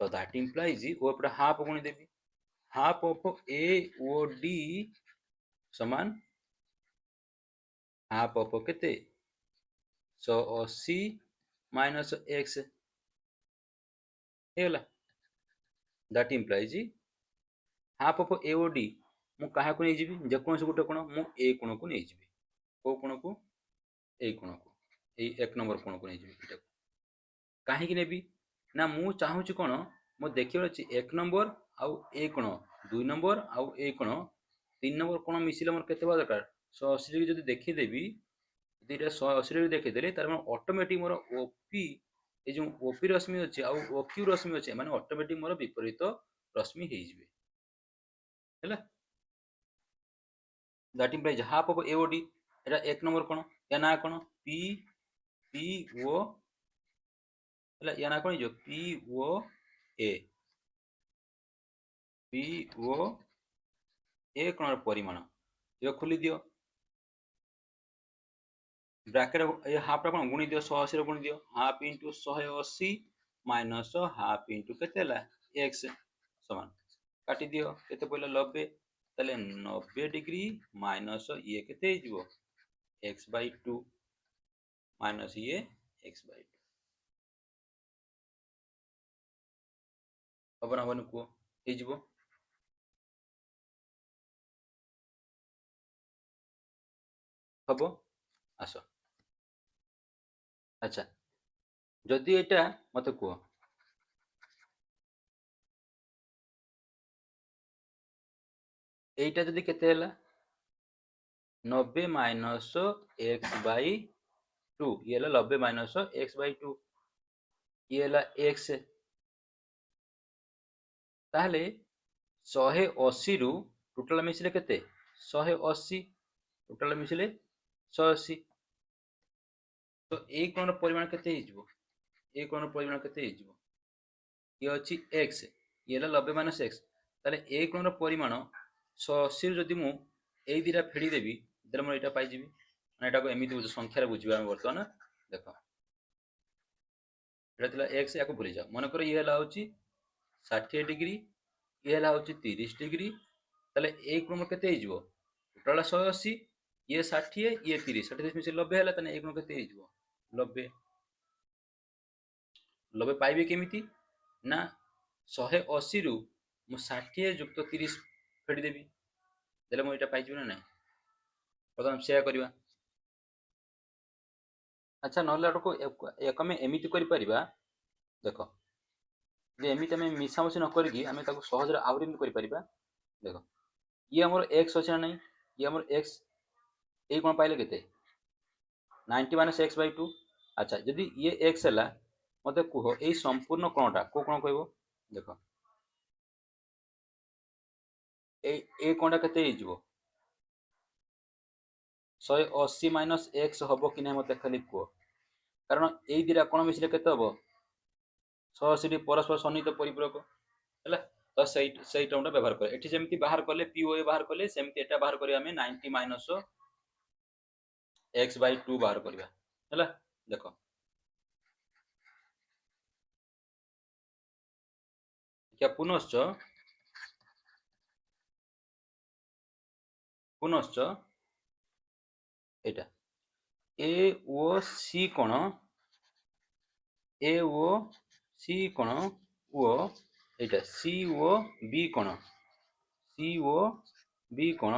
ତ ଦ୍ୟାଟ୍ ଇମ୍ପ୍ଲାଇଜ୍ ଓ ଏପଟେ ହାଫ୍ ଗୁଣିଦେବି half of A O D ସମାନ ହାଫ୍ ଅଫ୍ କେତେ 180 ମାଇନସ୍ x ହେଇଗଲା that implies half of A O D ମୁଁ କାହାକୁ ନେଇଯିବି ଯେକୌଣସି ଗୋଟେ କୋଣ ମୁଁ ଏ କୋଣକୁ ନେଇଯିବି କେଉଁ କୋଣକୁ ଏଇ କୋଣକୁ ଏଇ 1 ନମ୍ବର କୋଣକୁ ନେଇଯିବି ଏଇଟାକୁ କାହିଁକି ନେବି ନା ମୁଁ ଚାହୁଁଛି କ'ଣ ମୁଁ ଦେଖିବାର ଅଛି 1 ନମ୍ବର ଆଉ ଏ କୋଣ 2 ନମ୍ବର ଆଉ ଏ କୋଣ 3 ନମ୍ବର କୋଣ ମିଶିଲେ ମୋର କେତେ ହେବା ଦରକାର 180 ଡିଗ୍ରୀ ଯଦି ଦେଖିଦେବି ଦୁଇଟା 180 ଡିଗ୍ରୀ ଦେଖିଦେଲେ ତାର ମାନେ ଅଟୋମେଟିକ୍ ମୋର OP ଏ ଯେଉଁ OP ରଶ୍ମି ଅଛି ଆଉ OQ ରଶ୍ମି ଅଛି ମାନେ ଅଟୋମେଟିକ୍ ମୋର ବିପରୀତ ରଶ୍ମି ହେଇଯିବେ ହେଲା that implies half of A O D এটা 1 নম্বর কোণ এর না কোণ পি পি ও ହେଲା ୟା ନା କ'ଣ ହେଇଯିବ ପି ଓ ଏ କୋଣର ପରିମାଣ ଇଏ ଖୋଲି ଦିଅ ବ୍ରାକେଟ ଏ ହାଫ୍ଟା କ'ଣ ଗୁଣି ଦିଅ 180 ରେ ଗୁଣି ଦିଅ half into 180 minus half into କେତେ ହେଲା x ସମାନ କାଟି ଦିଅ କେତେ ପଡ଼ିଲା 90 ତାହେଲେ 90 ଡିଗ୍ରୀ ମାଇନସ୍ ଇଏ କେତେ ହେଇଯିବ x/2 ମାଇନସ୍ ଇଏ x/2 हब ना हबनी कुह हो हब आस अच्छा जदि एटा मत कुह एटा जदि केते हैला 90 माइनस एक्स बाई 2 ये हैला 90 माइनस एक्स बाई 2 ये हैला एक्स ताहले 180 रु टोटल मिसिले केते 180 टोटल मिसिले 180 तो ए कोण परिमाण केते हिजबो ए कोण परिमाण केते हिजबो ये अछि x ये हैला 90 माइनस x ताले ए कोण परिमाण 180 रु जदि मु एई दिरा फेडी देबी देले मोर एटा पाइ जिबी माने एटा को एमिति बुझ संख्या रे बुझिबा हम वर्तमान देखो एटा थिला x याको भूली जाओ मन कर ये हैला होची 60 डिग्री ये हैला होची 30 डिग्री ताले ए कोण केते हिजबो टोटल 180 ये 60 ये 30 60 मिसे 90 हैला तने ए कोण केते हिजबो 90 90 पाइबे केमिति ना 180 रु मु 60 जुक्त 30 फेडी देबी देले मु एटा पाइजिबो ना नै प्रथम सेया करिवा अच्छा नहले आटको एक हम एमिति करि परिबा देखो जे एमिति हम मिसामसी न करिकि हम ताको सहज रे आवरी करि परिबा देखो ये हमर x अछि ना नै ये हमर x ए कोन पाइले केते 90 माइनस x बाय 2 अच्छा यदि ये x हला मते कुहो ए संपूर्ण कोणटा को कोण कहबो देखो ए कोणटा केते हिजबो 180 माइनस x हबो कि नै मते खाली कुहो कारण ए दिरा कोण मिसिले केते हबो 180 परस्पर सन्निहित परिपूरक हैला तो सही टर्मटा व्यवहार करे एठी जेमति बाहर करले पीओए बाहर करले सेमति एटा बाहर करिया हमें 90 माइनस x बाय 2 बाहर करिया हैला देखो क्या पुनश्च एटा ए ओ सी कोण ए ओ सी कोण ओ एटा सी ओ बी कोण सी ओ बी कोण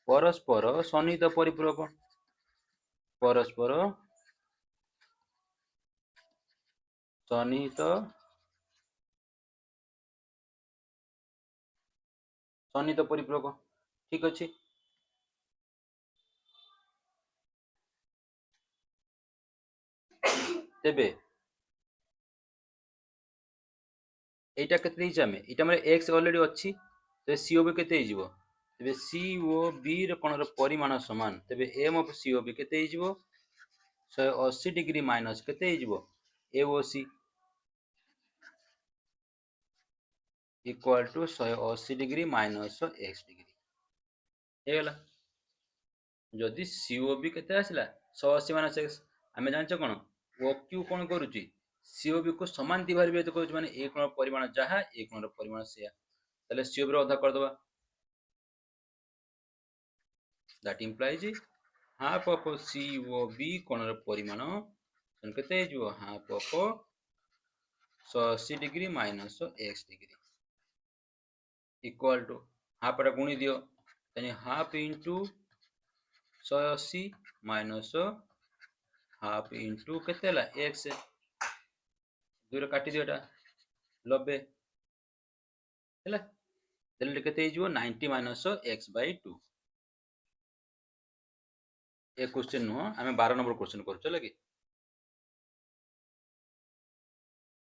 परस्पर सन्निहित परिपूरक परस्पर सन्निहित परिपूरक ठीक अछि तेबे एटा केते देइछ हमें एटा हमर x ऑलरेडी अछि तो सी ओ बी केते हिजबो तेबे सी ओ बी र कोण र परिमाण समान तेबे m of C O B केते हिजबो 180 डिग्री माइनस केते हिजबो A O C equal to 180 degree minus x degree हे गला जदि सी ओ बी केते आसिला 180 माइनस x हमें जानछ कोन ओ क्यू कोन करूची सी ओ बी को समान दिभार व्यक्त करूची माने ए कोन परिमाण जहा ए कोन परिमाण सेया ताले सी ओ बी रो अधा कर दबा that implies half of C O B कोन रो परिमाण सन केते हिजबो half of 180 degree minus x degree equal to half रे गुणी दियो यानी half into 180 minus half into केते ला x दुरे काटी दियो एटा 90 हैला देले केते हिजबो 90 माइनस x बाय 2 ए क्वेश्चन नुह आमे 12 नंबर क्वेश्चन करछ लगी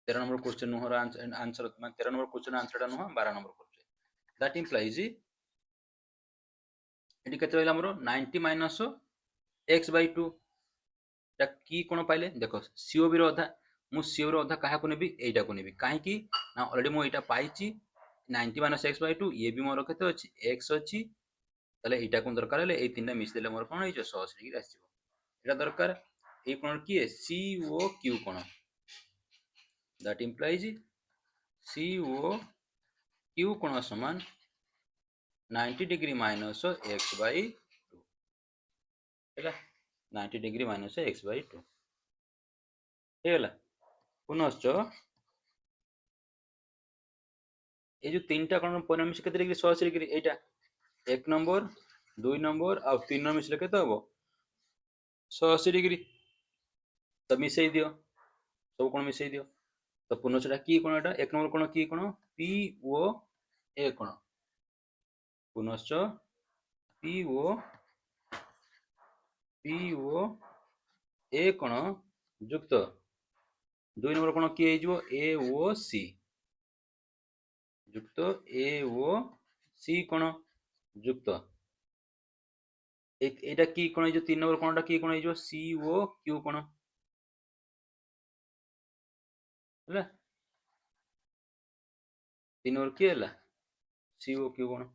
13 नंबर क्वेश्चन नुह आंसर 13 नंबर क्वेश्चन आंसर नुह 12 नंबर करछ दैट इंप्लाइज एटी केते रहला हमरो 90 माइनस x बाय 2 ता की कोन पाइले देखो सीओ बी रो अधा मु सीओ रो अधा काहा को नेबी एटा को नेबी काहे की ना ऑलरेडी मु एटा पाइची 90 माइनस x बाय 2 ये भी मोर केते अछि x अछि ताले एटा कोन दरकार ले ए तीनटा मिस देले मोर कोन होइछ 180 डिग्री आसीबो एटा दरकार ए कोन की सी ओ क्यू कोन that implies C O Q कोन समान 90 डिग्री माइनस x बाय 2 हैला 90 डिग्री माइनस x बाय 2 हेला पुनश्च ये जो तीन टा कोण परिणाम मिसे केते डिग्री 180 डिग्री एटा 1 नंबर 2 नंबर आ 3 नंबर मिसले केते हबो 180 डिग्री तो मिसई दियो सब कोण मिसई दियो तो पुनः की कोण एटा 1 नंबर कोण की कोण पी ओ ए कोण पुनश्च पी ओ ए कोण युक्त 2 नंबर कोण की हे जो ए ओ सी युक्त ए ओ सी कोण युक्त एटा की कोण जो 3 नंबर कोणटा की कोण हे जो सी ओ क्यू कोण ହେଲା 3 नंबर की ହେଲା सी ओ क्यू कोण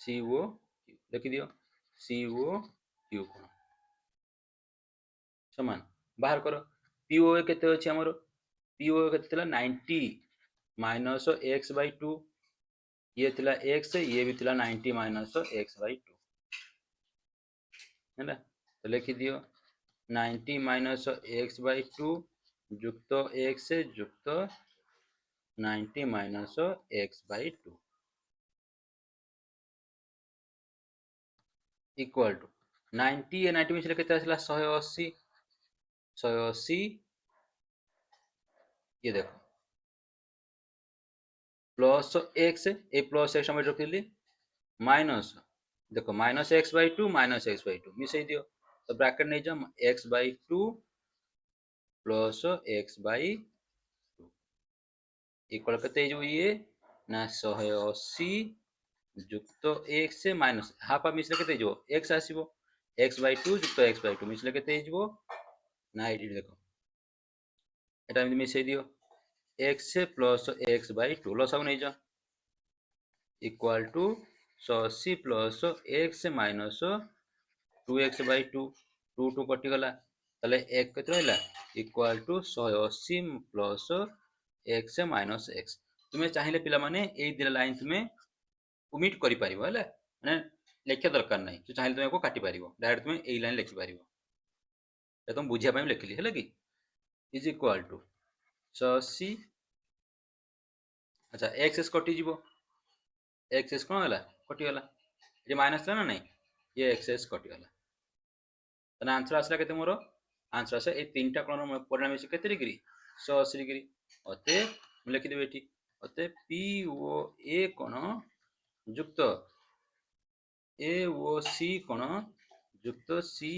सी ओ लिखि दियो सी ओ क्यू कोण समान बाहर करो पीओ केते अछि हमर पीओ केते थिला 90 माइनस एक्स बाय 2 ये थिला एक्स ये भी थिला 90 माइनस एक्स बाय 2 हैला तो लिखि दियो 90 माइनस एक्स बाय 2 युक्त एक्स युक्त 90 minus x by 2 equal to 90 ए 90 मिसले केते आसला 180 180 ये देखो प्लस एक्स ए प्लस एक्स हम रखिली माइनस देखो minus x by 2 minus x by 2 मिसई दियो तो ब्रैकेट नहीं जा x by 2 plus x by 2 equal केते जो ये ना 180 युक्त एक्स माइनस हाफ मिसले केते जो एक्स आसीबो एक्स बाय 2 युक्त एक्स बाय 2 मिसले केते जो ना एडी देखो एटा मिसई दियो एक्स प्लस एक्स बाय 2 लसाउ नहीं जा equal to 180 plus x minus 2x by 2 2 2 कटि गला ताले 1 केते रहला equal to 180 plus x minus x तुमे चाहिले पिला माने ए दिला लाइन तुमे ओमिट करि परिबो हला माने लेख्या दरकार नाही तू चाहिले तुमे को काटि परिबो डायरेक्ट तुमे ए लाइन लिखि परिबो ए तुम बुझिया पय लिखली हला कि इज इक्वल टू 180 अच्छा x कटि जिवो x कोन हला कटि गला ये माइनस ना नहीं ये x कटि गला तना आंसर आसला केते मोर आंसर आसे ए तीनटा कोण परिणाम मिसे केते डिग्री 180 डिग्री अते मैं लिखि देबे एठी अते पी ओ ए कोण युक्त ए ओ सी कोण युक्त सी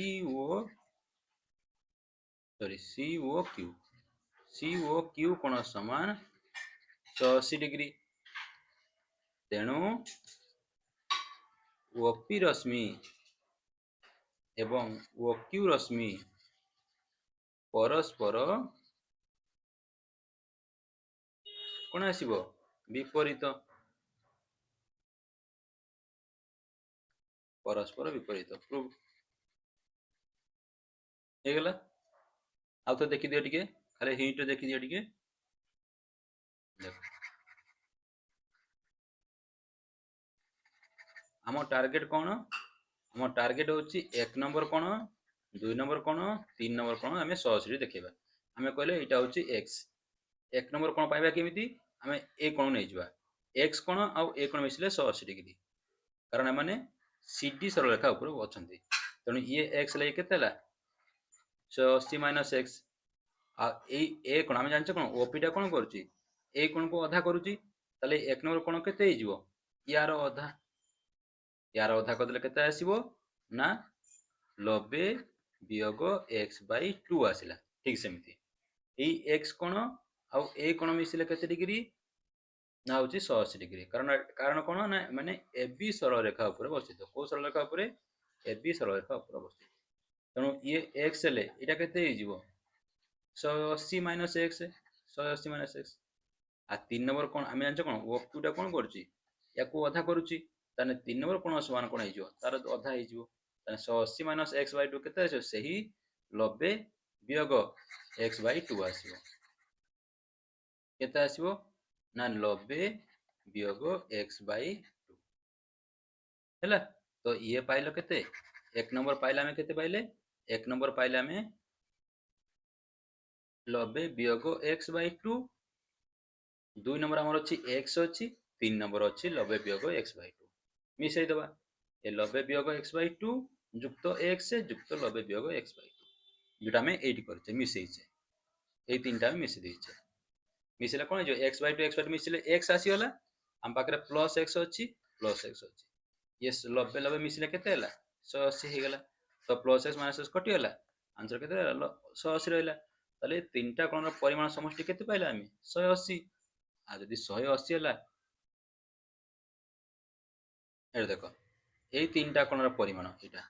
ओ क्यू कोण समान 180 डिग्री तेणु ओपी रश्मि एवं ओक्यू रश्मि परस्पर कोण आसीबो विपरीत परस्पर विपरीत प्रूव हे गेला आ तो देखि दियो टिके खाली हिंट देखि दियो टिके देखो आम टार्गेट कोन आम टार्गेट होची 1 नंबर कोन 2 नंबर कोन 3 नंबर कोन हमें 180 देखिबा हमें कहले एटा होची x 1 नंबर कोन पाइबा केमिति हमें ए कोन नै जिबा x कोन आ ए कोन मिसले 180 डिग्री कारण माने सीडी सरलरेखा ऊपर अछंती तनु ये x ले केतेला 180 माइनस x आ ए कोन हमें जानछ कोन ओपी टा कोन करची ए कोन को आधा करूची तले 1 नंबर कोन केते हिजबो यार अधा करदेले केते आसीबो ना 90 वियोग x बाय 2 आसिला ठीक सेमिति ए x कोण आ ए कोण मिसिले केते डिग्री ना होची 180 डिग्री कारण कोण ना माने एबी सरल रेखा ऊपर बसित को सरल रेखा ऊपर एबी सरल रेखा ऊपर बसित तनो ये x ले एटा केते हिजिवो 180 माइनस x 180 माइनस x आ 3 नंबर कोण आमे जानछ कोण o q टा कोण करची याको आधा करूची ताने 3 नंबर कोण समान कोण हिजिवो तार आधा हिजिवो ताने 180 माइनस x बाय 2 केते आछो सेही 90 वियोग x बाय 2 आसीबो केते आसीबो ना 90 वियोग x बाय 2 हैला तो ये पाइलो केते एक नंबर पाइला में केते पाइले एक नंबर पाइला में 90 वियोग x/2 2 नंबर आमर अच्छी x अच्छी 3 नंबर अच्छी 90 वियोग x/2 मिसई दबा ए 90 वियोग x/2 जुक्त x जुक्त 90 वियोग x/2 जोटा आम ये करचे मिसईचे ये तीन टाइम मिसई देचे मिसले कौन हो x/2 मिसले x आसीगला आम पाखे प्लस x अच्छी प्लस x अच्छी ये 90 90 मिसले केते 180 हो गला तो प्लस x माइनस x कटिगला आंसर केते 180 रहा ताले तीनटा कोणर परिमाण समष्टि केते पाइला आमे 180 आ जदि 180 हला ए देखो এই তিনটা কোণর পরিমাণ এটা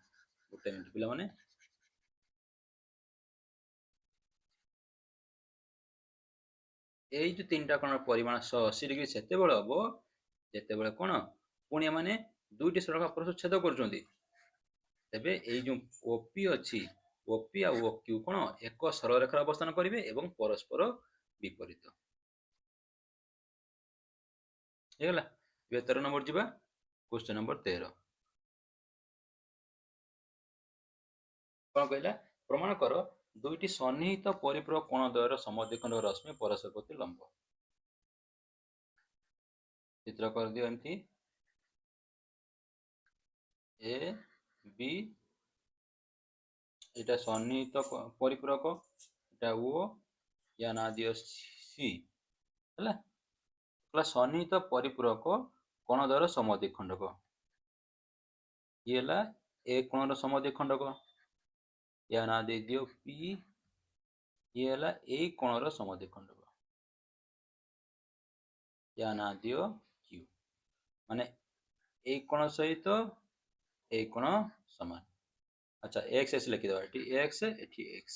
গোটে মিনিট পিলা মানে এই যে তিনটা কোণর পরিমাণ 180 ডিগ্রি সেতেবেলে হব যেতেবেলে কোণ পুଣି মানে দুইটি সরলরেখা পরস্পর ছেদ করুଛନ୍ତି ତେବେ এই যে OP ଅଛି OP ଆଉ OQ কোণ ଏକ সরলরেখার অবস্থান করিবে এবং পরস্পর বিপরীত ହେଇଗଲା ଏବେ 13 নম্বর ଯିବା क्वेश्चन नंबर 13 कौन कहला प्रमाण कर दुईटी सन्निहित परिपूरक कोणद्वयर समद्विखंड रश्मि परस्पर प्रति लंब चित्र कर दियो एमती ए बी এটা সন্নিহিত পরিপূরক এটা ও या ना दियो सी ହେଲା कहला सन्निहित परिपूरक कोणद्वयर समद्विखंडक ये ହେଲା ए कोणर समद्विखंडक या ना दे दियो पी ये ହେଲା ए कोणर समद्विखंडक या ना दियो क्यू माने ए कोण सहित ए कोण समान अच्छा एक्स एस लिखी दवा एठी एक्स एठी एक्स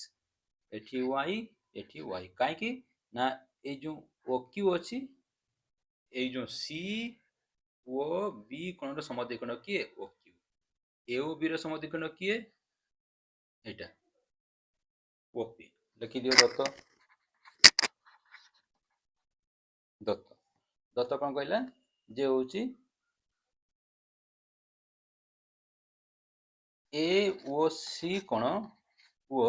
एठी वाई एठी वाई काहे कि ना ए जो ओ क्यू अछि ए जो सी ओ बी कोणर समद्विखंड किए O Q A O B र समद्विखंड किए एटा ओ पी लिखि दियो दत्त दत्त दत्त कोन कहला जे होची ए ओ सी कोण ओ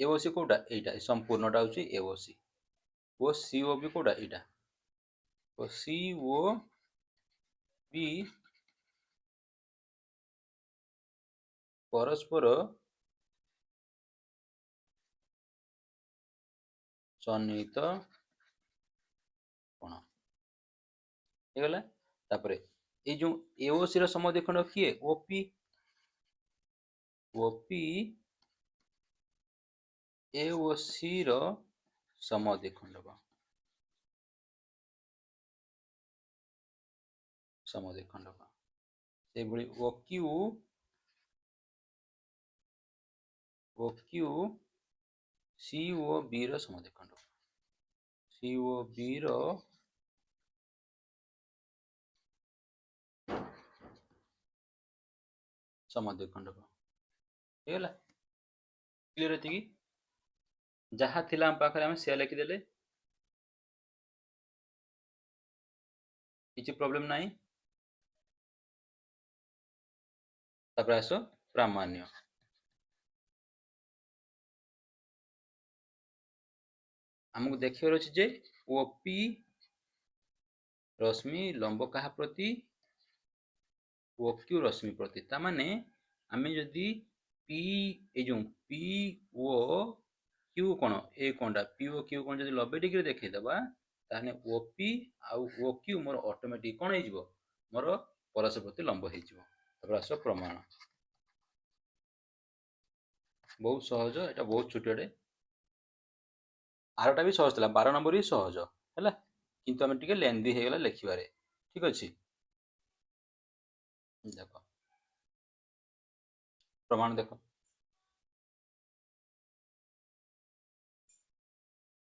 ए ओ सी कोटा एटा संपूर्णटा होची ए ओ सी ओ सी ओ बी कोटा एटा ओ सी ओ बी परस्पर सन्निहित कोण हेगला तापरे ए जो एओसी र समद्विखंड किए ओपी ओपी एओसी र समद्विखंडक समद्विखंडक से भली ओक्यू ओक्यू सी ओ बी र समद्विखंडक सी ओ बी र समद्विखंडक हेगला क्लियर है कि जहाँ थिला हम पाखरे हम से लिखि देले किछि प्रॉब्लम नाही तापर आसो प्रामाण्य हमको देखिबार अछि जे ओपी रश्मि लंब कहा प्रति ओक्यू रश्मि प्रति ता माने आमे जदी पी ए जो पी ओ क्यू कोण ए कोणटा पी ओ क्यू कोण जदी 90 डिग्री देखै दबा ताने ओपी आउ ओक्यू मोर ऑटोमेटिक कोण हे जिवो मोर परस्पर प्रति लंब हे जिवो तब आसो प्रमाण बहुत सहज एटा बहुत छोटियाडे आरटा भी सहज थला 12 नंबर भी सहज हैला किंतु आमे टिके लेंदी हे गेला लिखिबारे ठीक अछि देखो प्रमाण देखो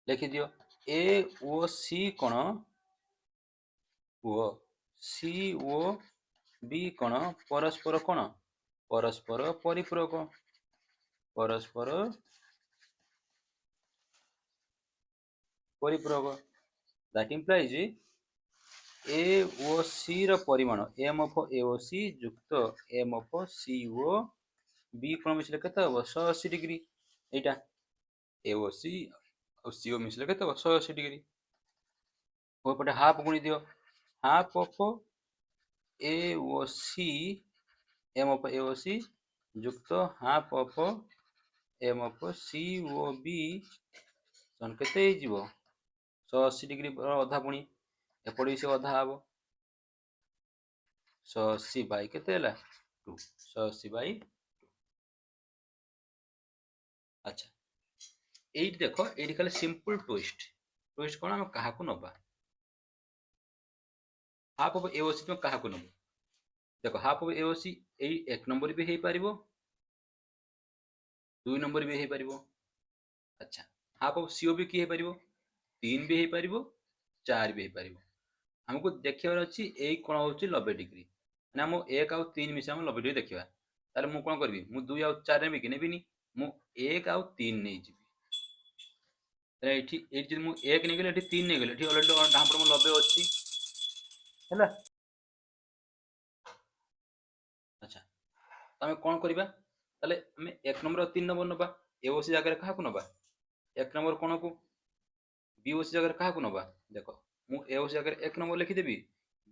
लिखि दियो ए ओ सी कोण ओ सी ओ बी कोण परस्पर कोण परस्पर परिपूरक परस्पर परिपूरक दैट इंप्लाइज ए ओ सी र परिमाण M of A O C युक्त M of C O B कोण मिसले केते हो 180 डिग्री एटा ए ओ सी ଆଉ CO ମିଶିଲେ କେତେ ହେବ 180 डिग्री। ଏପଟେ ହାଫ୍ ଗୁଣି ଦିଅ, half of AOC M of AOC ଯୁକ୍ତ half of M of COB କେତେ ହେଇଯିବ 180 डिग्री ଅଧା, ପୁଣି ଏପଟେ ବି ସେ ଅଧା ହବ 180 ବାଇ କେତେ ହେଲା 2, 180 ବାଇ। ଆଚ୍ଛା এইটি ଦେଖ, এইটি ଖାଲି ସିମ୍ପଲ টুইଷ୍ଟ। টୁଇଷ୍ଟ କ'ଣ, ଆମେ କାହାକୁ ନବା ହାଫ୍ ଅଫ୍ AOC, ତୁମେ କାହାକୁ ନବ ଦେଖ ହାଫ୍ ଅଫ୍ AOC ଏଇ 1 ନମ୍ବର ବି ହେଇପାରିବ, 2 ନମ୍ବର ବି ହେଇପାରିବ। ଆଚ୍ଛା ହାଫ୍ ଅଫ୍ COB କି ହେଇପାରିବ 3 ବି ହେଇପାରିବ, 4 ବି ହେଇପାରିବ। ଆମକୁ ଦେଖିବାର ଅଛି ଏଇ କୋଣ ହେଉଛି 90 डिग्री, ମାନେ ଆମ 1 ଆଉ 3 ମିଶି ଆମେ 90 डिग्री ଦେଖିବା। ତାହେଲେ ମୁଁ କ'ଣ କରିବି, ମୁଁ 2 ଆଉ 4 ନେବି କି ନେବିନି, ମୁଁ 1 ଆଉ 3 ନେଇଯିବି। ଏଠି ଯଦି ମୁଁ 1 ନେଇଗଲି, ଏଠି 3 ନେଇଗଲି, ଏଠି ଅଲରେଡି ଡାହାଣ ପଟେ 90 ଅଛି ହେଲା। ଆଚ୍ଛା ଆମେ କ'ଣ କରିବା, ତାହେଲେ ଆମେ 1 ନମ୍ବର ଆଉ 3 ନମ୍ବର ନବା। AOC ଜାଗାରେ କାହାକୁ ନବା 1 ନମ୍ବର କୋଣକୁ, BOC ଜାଗାରେ କାହାକୁ ନବା। ଦେଖ ମୁଁ AOC ଜାଗାରେ 1 ନମ୍ବର ଲେଖିଦେବି,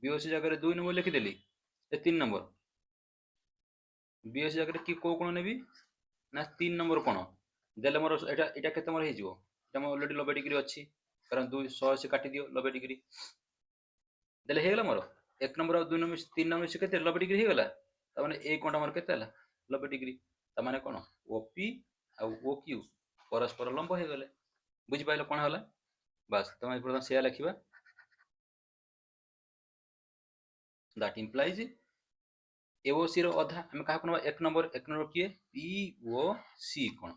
BOC ଜାଗାରେ 2 ନମ୍ବର ଲେଖିଦେଲି, 3 ନମ୍ବର। BOC ଜାଗାରେ କି କୋଉ କୋଣ ନେବି ନା 3 ନମ୍ବର କୋଣ ଦେଲେ ମୋର ଏଇଟା କେତେ ମୋର ହେଇଯିବ, এটা ମୋର ଅଲରେଡି 90 डिग्री ଅଛି, କାରଣ 280 କାଟି ଦିଅ 90 डिग्री ଦେଲେ ହେଇଗଲା ମୋର 1 ନମ୍ବର ଆଉ 2 ନମ୍ବର 3 ନମ୍ବର ମିଶି କେତେ 90 डिग्री ହେଇଗଲା। ତାମାନେ ଏଇ କୋଣଟା ମୋର କେତେ ହେଲା 90 डिग्री। ତାମାନେ କ'ଣ OP ଆଉ OQ ପରସ୍ପର ଲମ୍ବ ହେଇଗଲେ। ବୁଝିପାରିଲ କ'ଣ ହେଲା, ବାସ୍ ତମେ ପ୍ରଥମେ ସେୟା ଲେଖିବା। that implies AOC ର ଅଧା ଆମେ କାହାକୁ ନବା 1 ନମ୍ବର, 1 ନମ୍ବର କିଏ POC କୋଣ,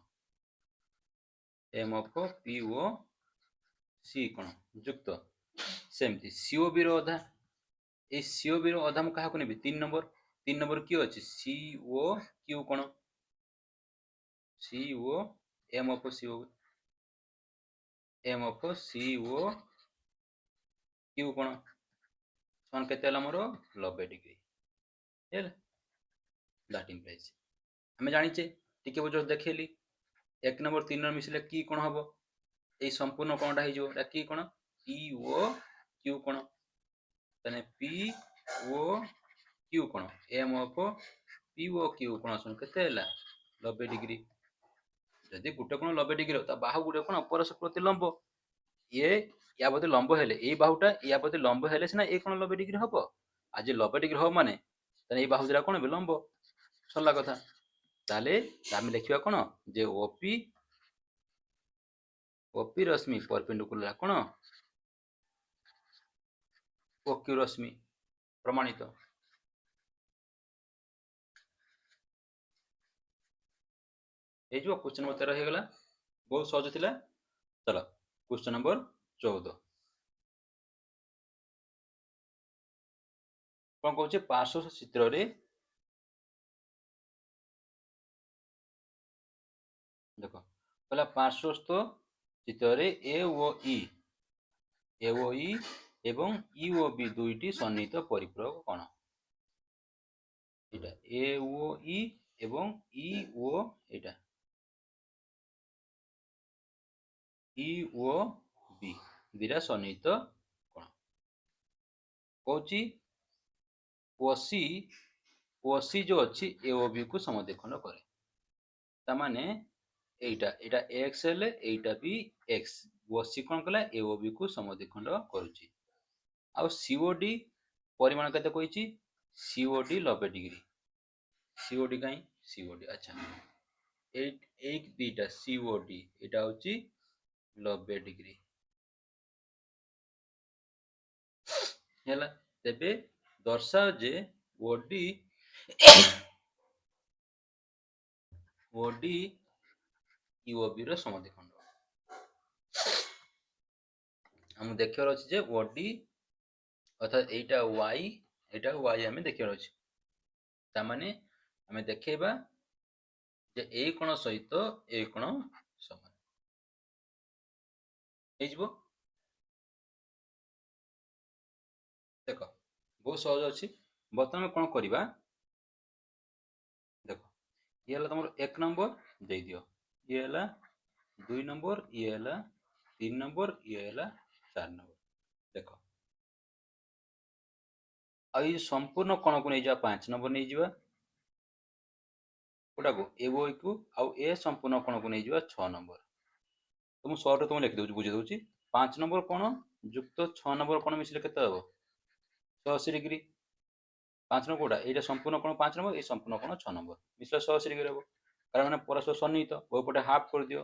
M ଅଫ୍ POC କୋଣ ଯୁକ୍ତ ସେମିତି COB ର ଅଧା, এই COB ର ଅଧା ମୁଁ କାହାକୁ ନେବି 3 ନମ୍ବର, 3 ନମ୍ବର କିଏ ଅଛି COQ କୋଣ, CO M of CO M of COQ କୋଣ ସମାନ କେତେ ହେଲା ମୋର 90 डिग्री ହେଲା। that implies ଆମେ ଜାଣିଛେ ଟିକେ ବୁଝ ଦେଖେଇଲି 1 ନମ୍ବର 3 ନମ୍ବର ମିଶିଲେ କି କୋଣ ହବ, এই সম্পূর্ণ কোণটা ହେଇଯିବ, এটা কি কোণ POQ কোণ। তাহলে POQ কোণ M ଅଫ୍ POQ କୋଣ ସମାନ କେତେ ହେଲା 90 डिग्री। ଯଦି ଗୋଟେ କୋଣ 90 डिग्री ତା ବାହୁ ଗୋଟେ କୋଣ ପରସ୍ପର ପ୍ରତି ଲମ୍ବ, ଇଏ ୟା ପ୍ରତି ଲମ୍ବ ହେଲେ ଏଇ ବାହୁଟା ୟା ପ୍ରତି ଲମ୍ବ ହେଲେ ସିନା ଏଇ କୋଣ 90 डिग्री ହବ। ଆଜି 90 डिग्री ହବ ମାନେ ତାହେଲେ ଏଇ ବାହୁ ଦିଟା କ'ଣ ବି ଲମ୍ବ, ସରିଲା କଥା। ତାହେଲେ ଆମେ ଲେଖିବା କ'ଣ ଯେ OP ରଶ୍ମି ପରପେଣ୍ଡିକୁଲାର କ'ଣ OQ ରଶ୍ମି ପ୍ରମାଣିତ। ହେଇଯିବ। କ୍ୱେଶ୍ଚନ ନମ୍ବର 13 ହେଇଗଲା, ବହୁତ ସହଜ ଥିଲା। ଚଲ କ୍ୱେଶ୍ଚନ ନମ୍ବର 14 କ'ଣ କହୁଛେ, ପାର୍ଶ୍ୱ ଚିତ୍ରରେ ଦେଖ କହିଲା ପାର୍ଶ୍ୱସ୍ଥ ଚିତ୍ରରେ A ଓ E ଏବଂ EOB ଦୁଇଟି ସନ୍ନିହିତ ପରିପୂରକ କ'ଣ, ଏଇଟା AOE ଏବଂ EO, ଏଇଟା EOB ଦୁଇଟା ସନ୍ନିହିତ କ'ଣ କହୁଛି, OC ଯୋଉ ଅଛି AOB କୁ ସମଦ୍ୱିଖଣ୍ଡ କରେ। ତାମାନେ ଏଇଟା X ହେଲେ ଏଇଟା ବି X, OC କ'ଣ କଲା AOB କୁ ସମଦ୍ୱିଖଣ୍ଡ କରୁଛି। ଆଉ COD ପରିମାଣ କେତେ କହିଛି, COD 90 डिग्री। COD କାହିଁ COD, ଆଚ୍ଛା ଏଇ ଦୁଇଟା COD ଏଇଟା ହେଉଛି 90 डिग्री ହେଲା। ତେବେ ଦର୍ଶାଅ ଯେ OD EOB ର ସମଦ୍ୱିଖଣ୍ଡ। ଆମକୁ ଦେଖିବାର ଅଛି ଯେ OD ଅର୍ଥାৎ ଏଇଟା Y, ଏଇଟା Y ଆମେ ଦେଖିବାର ଅଛି। ତାମାନେ ଆମେ ଦେଖେଇବା ଯେ ଏଇ କୋଣ ସହିତ ଏଇ କୋଣ ସମାନ ହେଇଯିବ। ଦେଖ ବହୁତ ସହଜ ଅଛି। ବର୍ତ୍ତମାନ କ'ଣ କରିବା, ଦେଖ ଇଏ ହେଲା ତମର 1 ନମ୍ବର ଦେଇଦିଅ, ଇଏ ହେଲା 2 ନମ୍ବର, ଇଏ ହେଲା 3 नंबर ये है 4 नंबर देख आई संपूर्ण कण को नहीं जा 5 नंबर नहीं जा कोटा को ए वो को आउ ए संपूर्ण कण को नहीं जा 6 नंबर तो मु शॉर्ट तुम लिखि दउची बुझे दउची 5 नंबर कण युक्त 6 नंबर कण मिसले केते हबो 180 डिग्री 5 नंबर कोटा एटा संपूर्ण कण 5 नंबर ए संपूर्ण कण 6 नंबर मिसले 180 डिग्री हबो कारण माने परस्पर सन्निहित बहुपटे हाफ कर दियो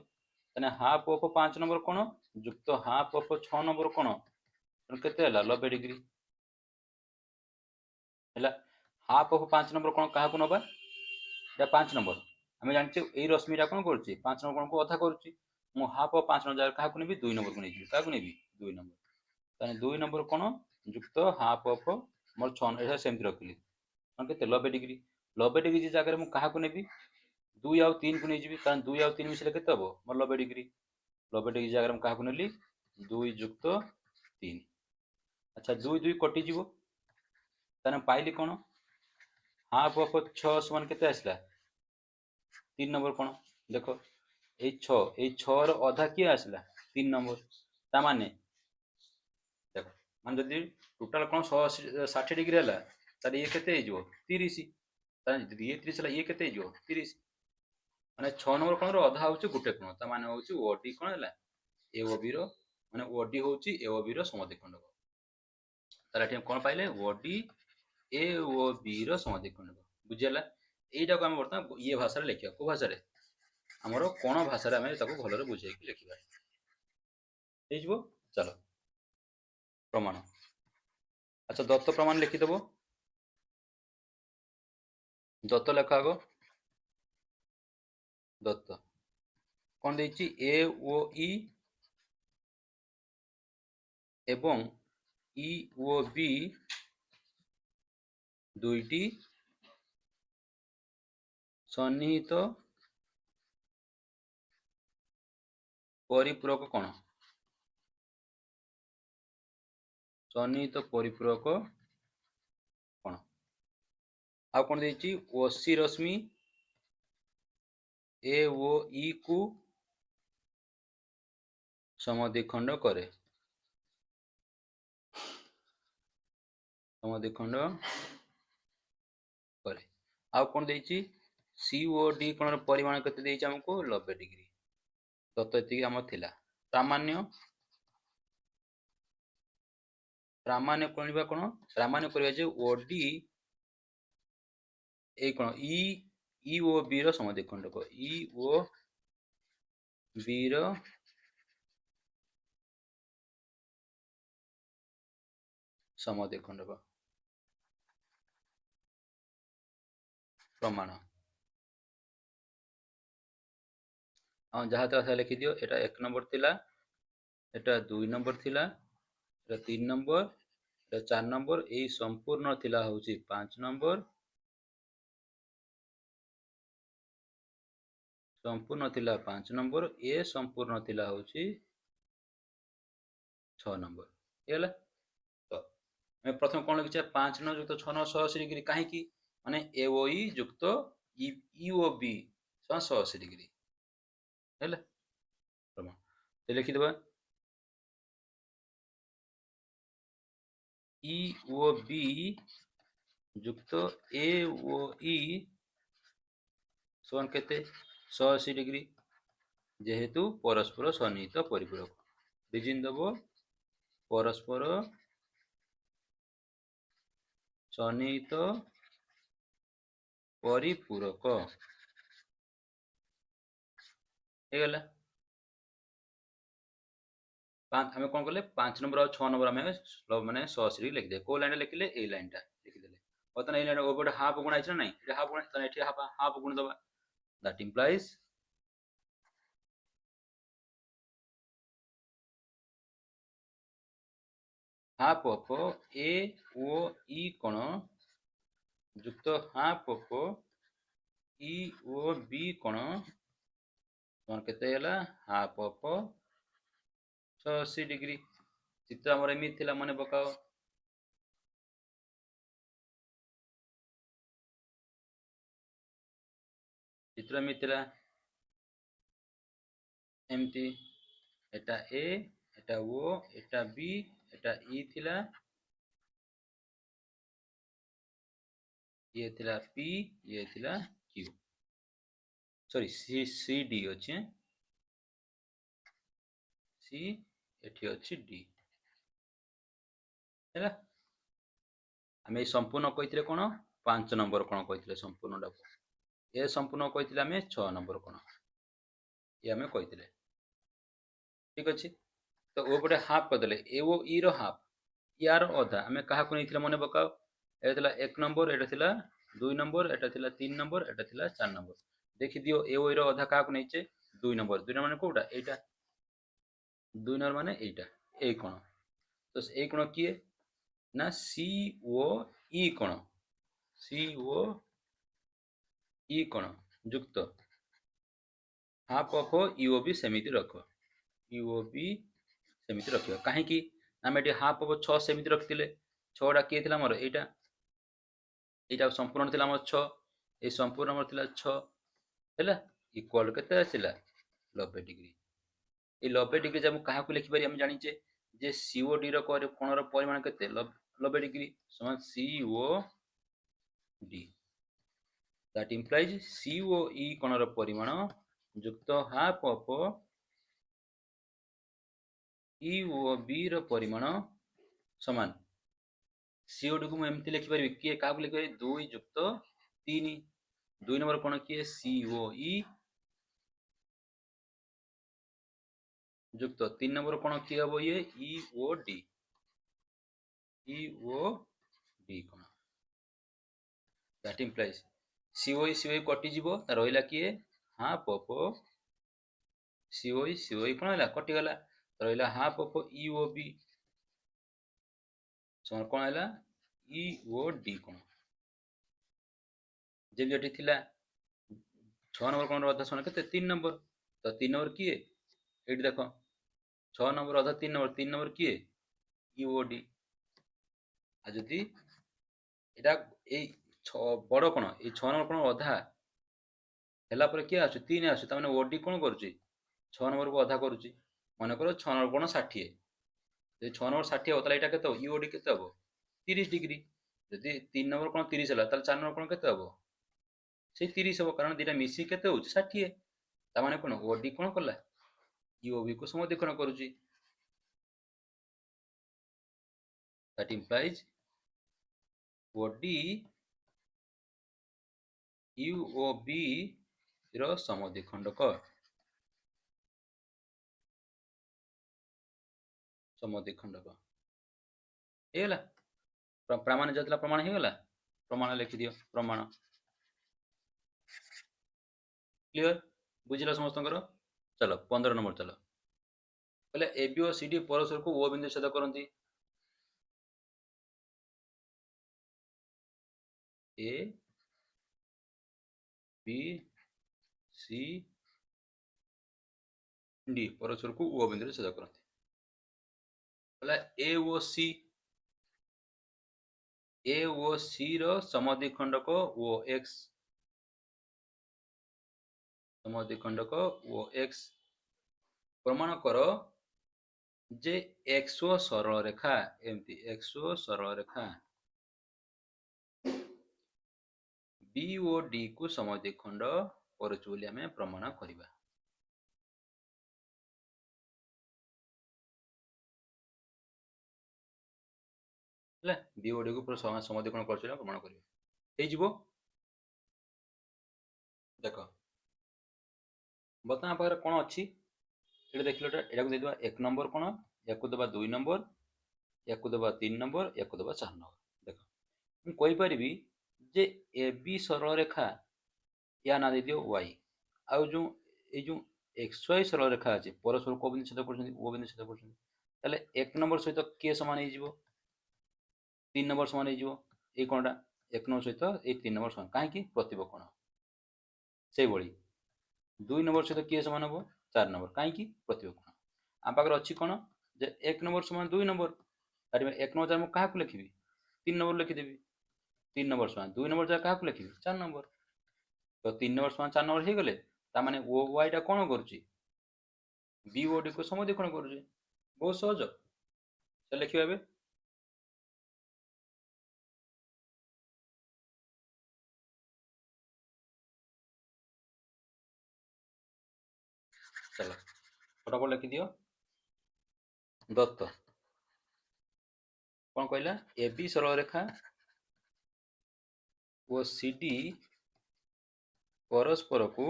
तने हाफ ऑफ 5 नंबर कण युक्त हाफ ऑफ 6 नंबर कण केते हला 90 डिग्री है हाफ ऑफ 5 नंबर कौन क्या नवा या 5 नंबर आम जानते यही रश्मिटा कौन कर 5 नंबर कौन को अधा कर हाफ ऑफ 5 नंबर क्या नहीं 2 नंबर को नहीं क्या नहीं 2 नंबर 2 नंबर कौन युक्त हाफ ऑफ मोर 6 सेमती रखिली के 90 डिग्री 90 डिग्री जगह मुझे क्या नेबी 2 आउ 3 को नहीं कारण 2 आउ 3 मिसले के हम मोर 90 डिग्री 90 डिग्री जगह क्या नेली 2 युक्त 3 अच्छा 2 2 कटिज पाइली कौन हाफ ऑफ 6 समान केते आसला 3 नंबर कौन देख ये 6 अधा किए आसला 3 नंबर ता माने देख मान जदि टोटाल कौन 160 डिग्री है तार ये केते हो 30 जदि ये 30 है ये केते हो 30 माने 6 नंबर कौन अधा होची गुटे कोण ता माने होची ओडी कोण है ए ओ बी रो माने ओडी होची ए ओ बी रो समद्विखंड तार एठी कोण पाइले ओडी ए ओ बी रो समद्विखंड बुझिला এইটা को हम बर्तमान ये भाषा लिखा को भाषा आमर कोण भाषा आम भल बुझे लिखा हो चलो प्रमाण अच्छा दत्त प्रमाण लिखिदेव दत्त लेख आग दत्त कौन देछि ए ओ ई एवं ई ओ बी दुईटी सन्निहित परिपूरक कण सन्निहित परिपूरक कण आ कौन देछि ओसी रश्मि ए ओ ई को समद्विखंड करे समद्विखंड करे आ कौन देछि सीओडी कण परिमाण केते देछि हमको 90 डिग्री दत्त एतिकी हमर थिला प्रामाण्य प्रामाण्य करबा कोन प्रामाण्य करबा जे Audi A cone E O B रो समद्विखंड को ई ओ बी रो समद्विखंड को प्रमाण हाँ जहाँ तक लिखि दियो एटा 1 नंबर थिला एटा 2 नंबर थिला एटा 3 नंबर एटा 4 नंबर एई संपूर्ण थिला होची 5 नंबर संपूर्ण थिला 5 नंबर ए संपूर्ण थिला होची 6 नंबर हेला तो मैं प्रथम कोन लिखिछे 5 न युक्त 6 न 180 डिग्री काहे की माने ए ओ ई युक्त ई ओ बी 180 डिग्री हेला प्रमाण तो लिखि देबा ई ओ बी युक्त ए ओ ई समान केते 180 डिग्री जेहेतु परस्पर सन्निहित परिपूरक डिजिन देव परस्पर सन्निहित परिपूरक हेगला आम कौन कले 5 नंबर और 6 नंबर आम माने 180 लिखिदे को लाइन लिखिले ए लाइनटा लिखिदेले बर्तमान ए लाइन ओपटे हाफ गुणा है ना ये हाफ गुणा तो ये हाफ गुण दबा that implies half of A O E कोण युक्त half of E O B कोण केते हला हाफ ऑफ 180 डिग्री चित्र हमर एमि थिला मने पकाओ चित्र एमि थिला एमती एटा ए एटा ओ एटा बी एटा ई थिला ये थिला पी ये थिला Q sorry C C D अच्छे सी एठी अच्छी डी है आम संपूर्ण कही कौन 5 नंबर कौन कही संपूर्ण टाक ए संपूर्ण कही आम 6 नंबर कौन ये आम कही ठीक अच्छे तो ओ गोटे हाफ करदे ए ओ ई हाफ यार अधा आम क्या मन पकाओ ये 1 नंबर एटा 2 नंबर एटा 3 नंबर एटा 4 नंबर देखी दियो ए ओ अधा क्या नहीं 2 नंबर 2 नंबर कौटा यहाँ 2 नंबर माने यहाँ ए कण तो ए कण किए ना सी ओ ई कण सी ओ ई कण युक्त हाफ ऑफ यूओ भी सेमिति रख यूओ भी सेमिति रखियो काहे कि आम ये हाफ ऑफ 6 सेमिति रखिले 6टा किए थिला मोर एटा संपूर्ण थिला मोर 6 ए संपूर्ण मोर थिला 6 हैला इक्वल केते आसिला 90 डिग्री ए 90 डिग्री जब कहा को लिखि पारि हम जानिचे जे सीओडी रो कोणर परिमाण केते 90 डिग्री समान CO D that implies COE कोणर परिमाण युक्त हाफ ऑफ ईओ बी रो परिमाण समान सीओडी को एमती लिखि पारि किए का लिखि पारि 2 युक्त 3 2 नंबर कोण किए सीओई युक्त 3 नंबर कोण किए हम ये ईओ डी कोण दैट इंप्लाइज सीओई सीओई कटि जीवो रहिला किए हाफ ऑफ सीओई कोण हैला कटि गला रहिला हाफ ऑफ ईओ बी समान कोण हैला ईओ डी कोण जेमि एठी थिला 6 नंबर कोण अधा समान केते 3 नंबर तो 3 नंबर किए एठी देखो 6 नंबर अधा 3 नंबर किए ईओ डी आ जदि एटा ए बड़ कोण ए 6 नंबर कोण अधा ହେଲା ପରେ କିଏ ଆସୁଛି 3 ଆସୁଛି ତା ମାନେ ଓଡି କ'ଣ କରୁଛି 6 ନମ୍ବରକୁ ଅଧା କରୁଛି ମନେକର 6 ନମ୍ବର କୋଣ 60 ଯଦି 6 ନମ୍ବର 60 ହେବ ତାହେଲେ ଏଇଟା କେତେ ହେବ ଇଓଡି କେତେ ହେବ 30 ଡିଗ୍ରୀ ଯଦି 3 ନମ୍ବର କୋଣ 30 ହେଲା ତାହେଲେ 4 ନମ୍ବର କୋଣ କେତେ ହେବ ସେଇ 30 ହେବ କାରଣ ଦିଟା ମିଶି କେତେ ହେଉଛି 60 ତା ମାନେ କ'ଣ ଓଡି କ'ଣ କଲା ଇଓବି କୁ ସମଦ୍ବିଖଣ୍ଡ କରୁଛି that implies OD UOB ର ସମଦ୍ବିଖଣ୍ଡକ ହେଇଗଲା ପ୍ରମାଣ ଯାଉଥିଲା ପ୍ରମାଣ ହେଇଗଲା ପ୍ରମାଣ ଲେଖିଦିଅ ପ୍ରମାଣ କ୍ଲିୟର ବୁଝିଲ ସମସ୍ତଙ୍କର ଚलो 15 ନମ୍ବର ଚलो କହିଲେ AB ଓ CD ପରସ୍ପରକୁ O ବିନ୍ଦୁ ଛେଦ କରନ୍ତି A B C D परस्परକୁ O बिंदु छेद करते कहला A O C row समद्विखंडक OX प्रमाण कर जे XO सरल रेखा एमती XO सरल रेखा BOD को समद्विखंड करुछु बोली हमें प्रमाण करिबा ले BOD को समद्विखंड करुछु प्रमाण करिबा हे जिवो देखो बता पाखरे कोन अछि एटा देखिलो एटा को देबा 1 नंबर कोन याकु देबा 2 नंबर याकु देबा 3 नंबर याकु देबा 4 नंबर देखो हम कहि परिबी जे AB सरल रेखा या ना दे दियो Y आउ जो ए जो XY सरल रेखा अछि परस्पर को बिंदु छेद करछन O बिंदु छेद करछन ताले 1 नंबर सहित के समान हे जिवो 3 नंबर समान हे जिवो ए कोनटा 1 नंबर सहित ए 3 नंबर समान काहे कि प्रतिब कोण से बळी 2 नंबर सहित किए समान हो 4 नंबर कहीं प्रतिब कोण आम पाखे अच्छी कौन जे 1 नंबर समान 2 नंबर 1 नंबर जगह क्या लिखी 3 नंबर लिखिदेवी 3 नंबर समान 2 नंबर जगह क्या लिखी 4 नंबर तो 3 नंबर समान 4 नंबर हो गले तामाने ओ वाई टा कौन करुच्ची बी ओ डी को समद्विखंड करुचे बहुत सहज चल लिखिबा एबे चलो फटाफट लिखि दियो दत्त कौन कहला ए बी सरल रेखा ओ सी डी परस्पर को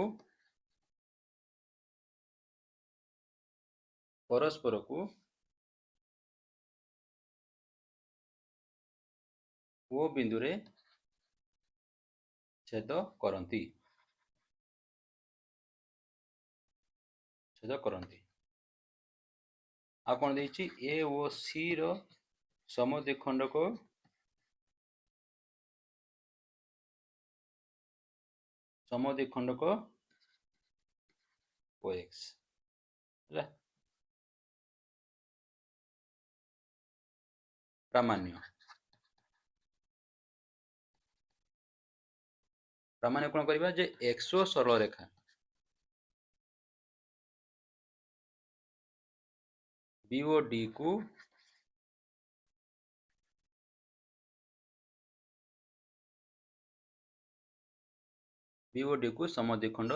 ओ बिंदु रे छेद करती आ कौन देछि ए ओ सी रो समद्विखंडक ओ एक्स ହେଲା प्रामाण्य कौन करबा जे एक्सो सरल रेखा बीओडी को समद्विखंड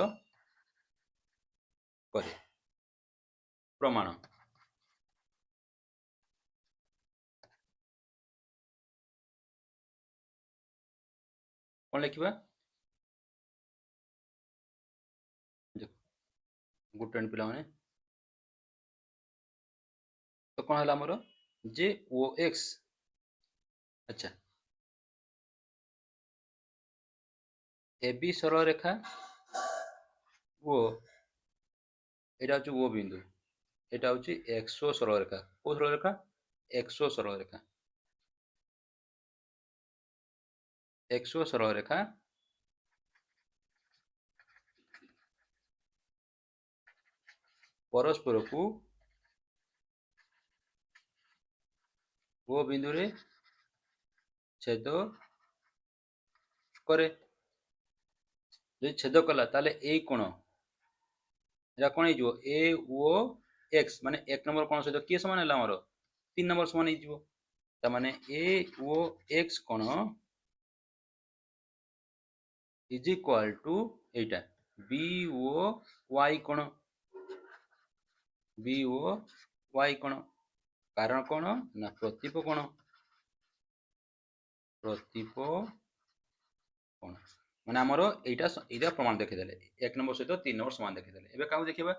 करे प्रमाण कौन लिखा गुड टेन पिला माने तो कौन है आमर जे ओ एक्स अच्छा ए बी सरल रेखा ओ एटा हूँ ओ बिंदु एटा हूँ एक्सो सरल रेखा को सरल रेखा एक्सो सरल रेखा परस्पर को ओ बिंदु रे छेद करे जो छेद कला ताले ए कोण एटा कोण हो ए ओ एक्स माने एक नंबर कोण सहित किए समान है आमर 3 नंबर समान हो माने ए ओ एक्स कोण is equal to Etah B O Y कोण बी ओ वाई कोण कारण कोण ना प्रतीप कोण माने आमर एटा प्रमाण देखिदेले एक नंबर सहित 3 नंबर समान देखिदेले एबे काउ देखिबा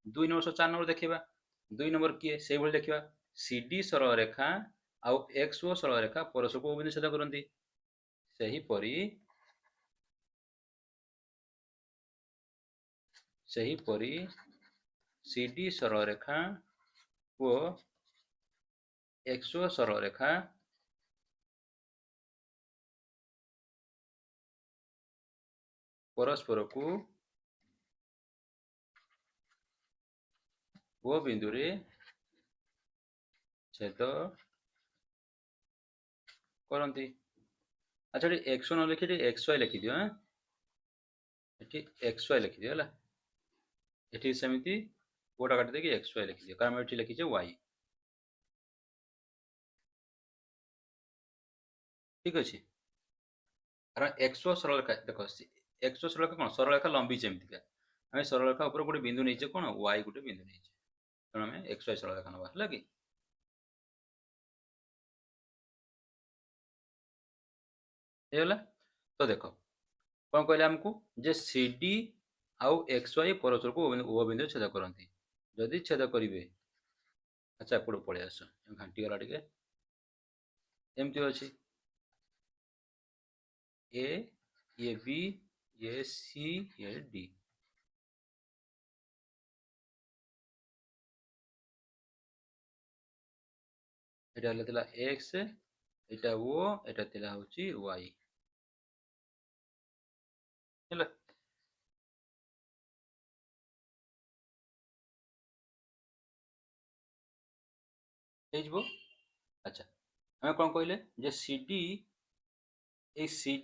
2 नंबर सहित 4 नंबर देखिबा 2 नंबर किए से भली देखिबा सीडी सरल रेखा आउ एक्स ओ सरल रेखा परस्पर को बिंदु छेद करंती सही परी सीडी सरल रेखा ओ एक्स ओ सरल रेखा परस्पर को ओ बिंदु रे छेद करंती अच्छा एक्स न लिखि एक्स वाई लिखि दियो एठी एक्स वाई लिखि दियो हला एठी सेमिति कोटा काटि देकी एक्स वाई लिखि दियो कारण एठी लिखि छै वाई ठीक अछि कारण एक्स सरल रेखा देखो एक्स सरल रेखा कोन सरल रेखा लंबी जेमतिका हम सरल रेखा ऊपर गोटे बिंदु नहीं कोन वाई गोटे बिंदु नहीं तेणु आम एक्स वाई सरल रेखा नवा है कि तो देख कौन कहले आमको जे सी डी आउ एक्स वाई परस्पर को ओ बिंदु छेद करती जदि छेद करेंगे अच्छा एपट पलि आस घाटी गला टे एमती अच्छी A B A C A D एटा एक्स एटा ओ एटा हूँ वाई अच्छा हमें कौन कहले जे सी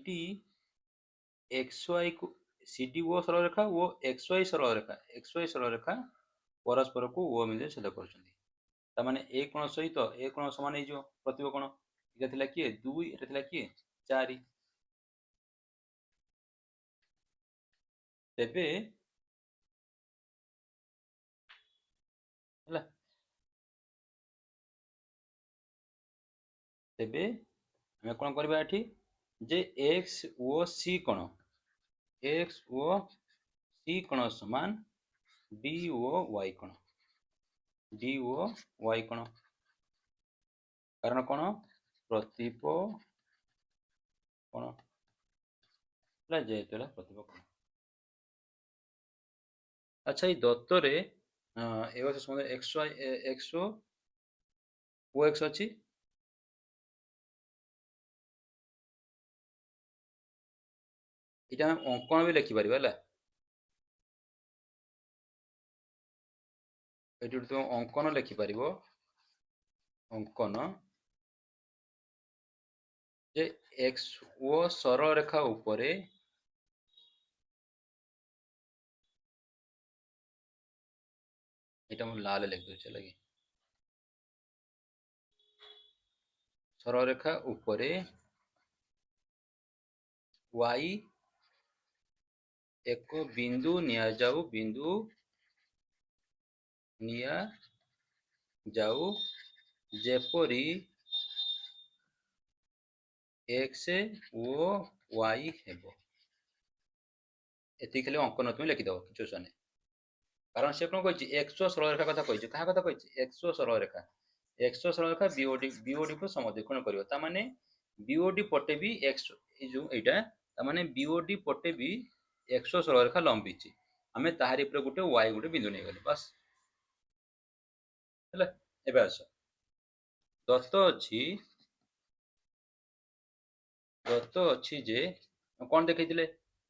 डी एक्स वाई को सी डी ओ सरल रेखा वो एक्स वाई सरल रेखा परस्पर को ओ बिंदु छेद करछन्ती तामाने ए कोण सहित ए कोण समान हे जो प्रतिबिंब कोण एटा थिला किए 2 एटा थिला किए 4 तेबे हला तेबे हमें कोण करबा एठी जे x ओ c कोण x ओ c कोण समान d ओ y कोण d ओ y कोण कारण कोण प्रतिबिंब कोण हला जेहेतु हला प्रतिबिंब कोण अच्छा ये दत्त रे ए वर्ष समझ एक्स वाई एक्स ओ एक्स अछि इटा हम अंकन भी लिखि परिबा हला एटु तो अंकन लिखि परिबो अंकन जे एक्स ओ सरल रेखा ऊपर इटा हम लाल लिख दो चला सरल रेखा ऊपर y एक बिंदु निया जाऊ बिंदु निया जाऊ जेपरी x ओ y हेबो एति खाली अंकन तुम लिखि दो किछु सने कारण से कोन कहछि x सरल रेखा कथा कहछि कहा कथा कहछि x सरल रेखा x सरल रेखा BOD को समद्विखंड करियो ता माने BOD पटे भी x ए जो एटा ता माने BOD पटे भी x सरल रेखा लंबीछि हमें ताहारी पर गुटे y गुटे बिंदु नै गले बस हला एबे आस दत्त अछि जे कोन देखैतिले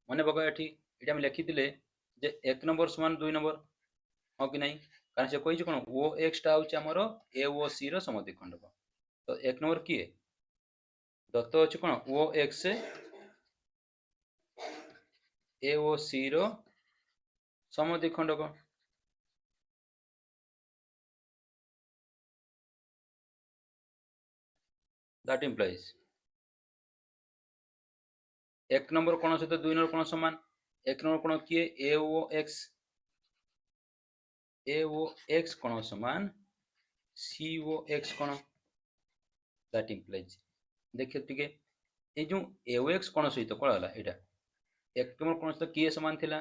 माने बाबा एठी एटा हम लिखितिले जे 1 नंबर समान 2 नंबर हो कि नहीं कारण से कहि कोन ओ एक्स टा होछि हमर ए ओ सी रो समद्विखंड तो 1 नंबर किए दत्त अछि कोन O X A O C रो समद्विखंड दैट इंप्लाइज 1 नंबर कोण सहित 2 नंबर कोण समान 1 नंबर कोण किए ए ओ एक्स कोण समान सी ओ एक्स कोण दैट इंप्लाइज देखिए टिके ए जो ए ओ एक्स कोण सहित कोण हला एटा 1 नंबर कोण सहित किए समान थिला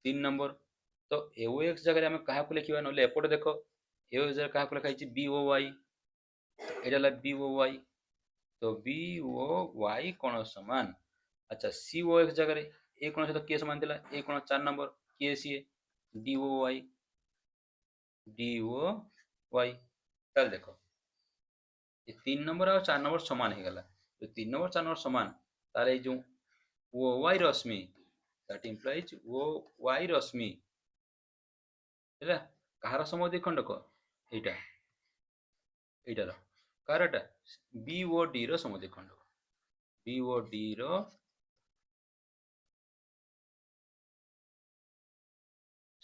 3 नंबर तो ए ओ एक्स जगह हम कहा को लिखिबा नले एपटे देखो ए ओ जगह कहा को लिखा छि बी ओ वाई एटा ला बी ओ वाई तो बी ओ वाई कोण समान अच्छा सी ओ एक्स जगह ए कोण सहित के समान थिला ए कोण 4 नंबर के सी डी ओ वाई चल देखो ये 3 नंबर और 4 नंबर समान हो गला तो 3 नंबर 4 नंबर समान तारे जो ओ वाई रश्मि दैट इंप्लाइज ओ वाई रश्मि हैला कहार समद्विखंड को एटा एटार कारटा बीओडी रो समद्विखंड बीओडी रो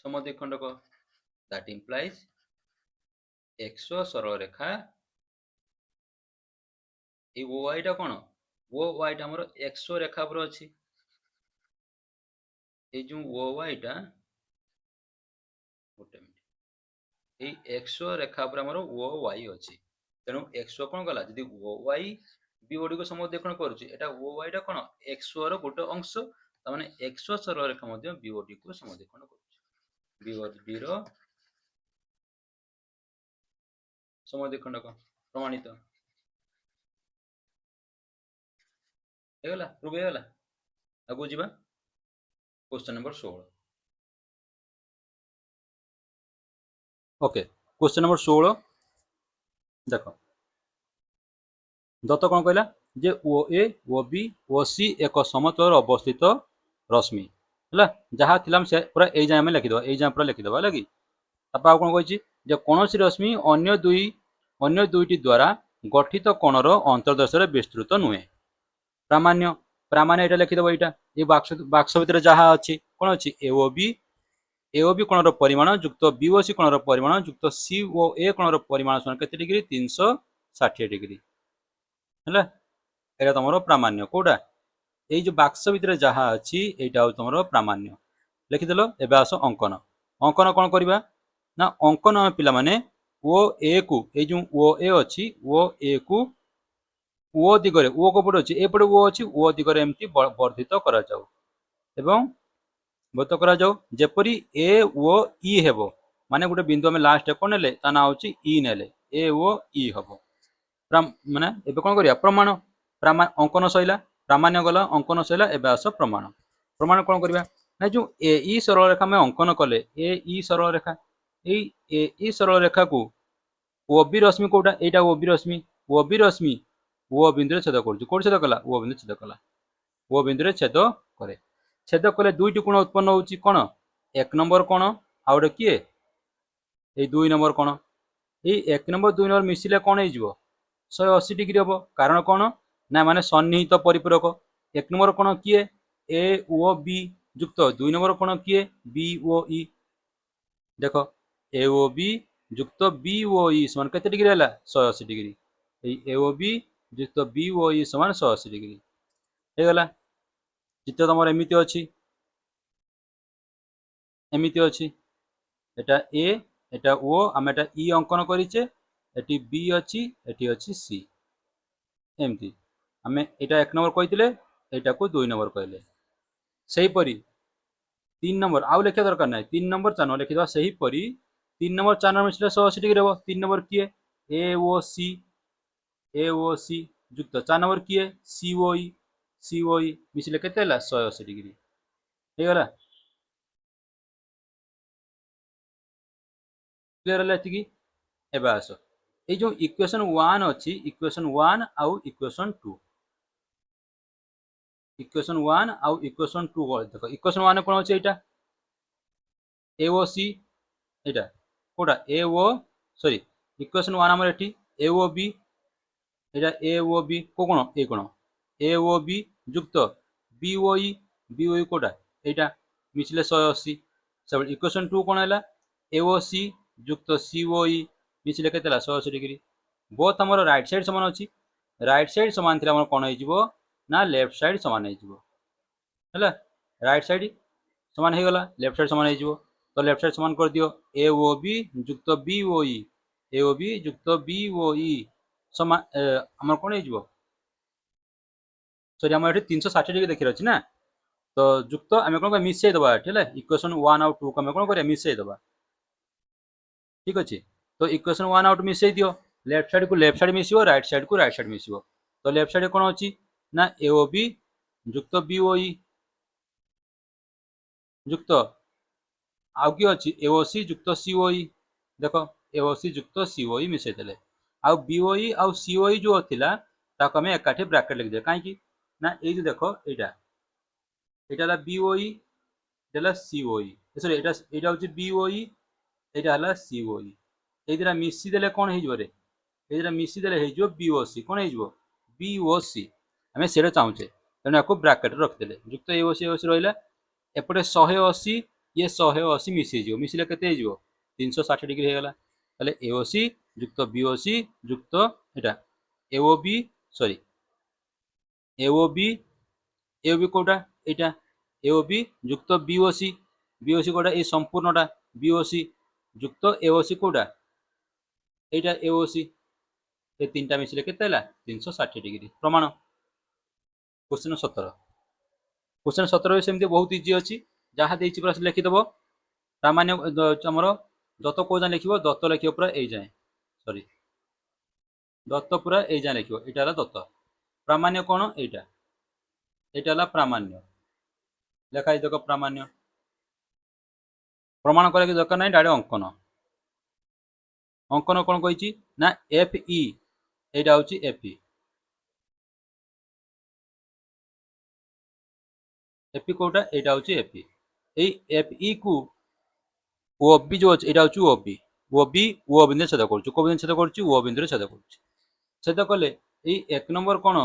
समद्विखंड को दैट इंप्लाइज एक्स सरल रेखा ए ओ वाई टा कोन ओ वाई टा हमर एक्स रेखा पर अछि ए जो ओ वाई टा गोटे मिनिट ए एक्स रेखा पर हमर ओ वाई अछि तेनु एक्स कोन गला यदि ओ वाई बीओडी को समद्विखंड करूछि एटा ओ वाई टा कोन एक्स रो गोटे अंश त माने एक्स सरल रेखा मध्ये बीओडी को समद्विखंड करूछि बीओडी रो समद्विखंड को प्रमाणित हेगला प्रूव हेगला आगु जीवा question number 16 okay question number 16 देखो दत्त कौन कहला जे ओ ए ओ बी ओ सी एक समतल अवस्थित रश्मि है जहाँ थिला से पूरा ए जाए में लिखिद ए जाए पूरा लिखिद लगी तापर कौन कही जे कौन रश्मि अन्य दुईटी द्वारा गठित कोणर अंतर्देश विस्तृत नुहे प्रामाण्य प्रामाण्य यहाँ लिखिद यहाँ ये बाक्स भितर जहाँ अच्छी कौन अच्छी ए ओ बी एओबी कोणर परिमाण युक्त बीओसी कोणर परिमाण युक्त सी ओ ए कोणर परिमाण समान केते डिग्री 360 डिग्री हैला एटा तमरो प्रामाण्य कोडा एई जो बाक्स भितर जहा अछि एटा हो तमरो प्रामाण्य लिखि देलो एबे आसो अंकन अंकन कोन करबा ना अंकन हम पिला माने ओ ए को ए जो ओ ए अछि ओ ए को ओ दिगरे ओ को पड़े अछि ए पड़े ओ अछि ओ दिगरे एमती वर्धित करा जाऊ एवं वर्धित करा जाऊ जेपरी ए ओ ई हेबो माने गोटे बिंदु हम लास्ट कोन नेले ता ना होछि ई नेले ए ओ ई हबो माने एबे कोन करिया प्रमाण प्रमाण अंकन सइला प्रामाण्य गला अंकन सइला एबे आसो प्रमाण प्रमाण कोन करबा ना जो ए ई सरल रेखा में अंकन कले ए ई सरल रेखा ए ई सरल रेखा को ओबी रश्मि कोटा एटा ओबी रश्मि ओ बिंदु छेद करछु कोड छेद कला ओ बिंदु छेद कला ओ बिंदु छेद करे छेद कले दुईटी कोण उत्पन्न होउची कोन एक नंबर कोण आउटे किए ए दुई नंबर कोण ए एक नंबर दुई नंबर मिसिले कोन हे जिवो 180 डिग्री हम कारण कौन ना माने सन्निहित परिपूरक एक नंबर कोण किए ए ओ बी युक्त दुई नंबर कोण किए बी ओ ई देख ए ओ बी युक्त बी ओ ई समान केते डिग्री हला 180 डिग्री ए ओ बी युक्त बी ओ ई समान 180 डिग्री हे गला चित्र तमर एमिति अछि एटा ए एटा ओ हम एटा ई अंकन करिचे एटी बी अछि एटी अछि सी एमती आमे एटा एक नंबर कहितले एटा को दुई नंबर कहले सही परी तीन नंबर आउ लिखा दरकार ना तीन नंबर 4 नंबर लिखिदा सही परी तीन नंबर 4 नंबर मिसले 180 डिग्री रहबो तीन नंबर किए ए ओ सी युक्त 4 नंबर किए सी ओ ई मिसले केते हला 180 डिग्री हे गला क्लियर हला एतिकी एबे आसो ए जो इक्वेशन 1 अछि इक्वेशन 1 आउ इक्वेशन 2 इक्वेशन 1 आउ इक्वेशन 2 देखो इक्वेशन 1 कोन अछि एटा एओसी एटा कोडा एओ सॉरी इक्वेशन 1 हमर एठी एओबी एटा एओबी को कोन ए कोन एओबी युक्त बीओई कोडा एटा मिसले 180 सब इक्वेशन 2 कोन हला एओसी युक्त सीओई मिसले केतेला 180 डिग्री बोथ हमर राइट साइड समान अछि राइट साइड समान थिला हमर कोन हे जिवो ना लेफ्ट साइड समान हे जिवो हला राइट साइड समान हे गला लेफ्ट साइड समान हे जिवो तो लेफ्ट साइड समान कर दियो एओबी युक्त बीओई एओबी युक्त बीओई समान हमर कोन हे जिवो सॉरी हमर एठी 360 डिग्री देखि रहछि ना तो युक्त हम कोन मिसै दबा ठीक है इक्वेशन 1 और 2 को हम कोन करिया मिसै दबा ठीक अछि तो इक्वेशन 1 आउट मिसै दियो लेफ्ट साइड को लेफ्ट साइड मिसियो राइट साइड को राइट साइड मिसियो तो लेफ्ट साइड कोन अछि ना एओबी युक्त बीओई युक्त आउ कि अछि एओसी युक्त सीओई देखो एओसी युक्त सीओई मिसै देले आउ बीओई आउ सीओई जो थिला ताको हम एकाठी ब्रैकेट लिख दे काहे कि ना ए जो देखो एटा ला बीओई देला सीओई सॉरी एटा होछि बीओई एटा हला सीओई एदिरा मिसी देले कोन हे जबरे एदिरा मिसी देले हे जो बीओसी कोन हे जो बीओसी हमें सेरा चाहूचे तने याको ब्रैकेट रख देले युक्त एओसी रहइला एपटे 180 ये 180 मिसी जो मिसिले केते हे जो 360 डिग्री हे गला ताले एओसी युक्त बीओसी युक्त एटा एओबी सॉरी एओबी कोटा एटा एओबी युक्त बीओसी कोटा ए संपूर्णटा बीओसी युक्त एओसी कोटा एटा एओसी ए तीनटा मिसिले केते हला 360 डिग्री प्रमाण क्वेश्चन 17 क्वेश्चन 17 सेमती बहुत इजी अछि जहा देछि पूरा लिखि दबो सामान्य हमर दत्त को जान लिखिबो दत्त लिखिबो पूरा ए जाय सॉरी दत्त पूरा ए जाय लिखिबो एटा हला दत्त प्रामाण्य कोन एटा हला प्रामाण्य लेखा देखो प्रामाण्य प्रमाण करे दरकार नाही डायरेक्ट अंकन अंकन कोन कहिछि ना एफ ई एटा होछि एफ ई कोटा एटा होछि F E A F E को ओबी जो अछि एटा होछि ओबी ओ बिंदु छेद करछु को बिंदु छेद करछु ओ बिंदु छेद करछु छेद कले ए एक नंबर कोन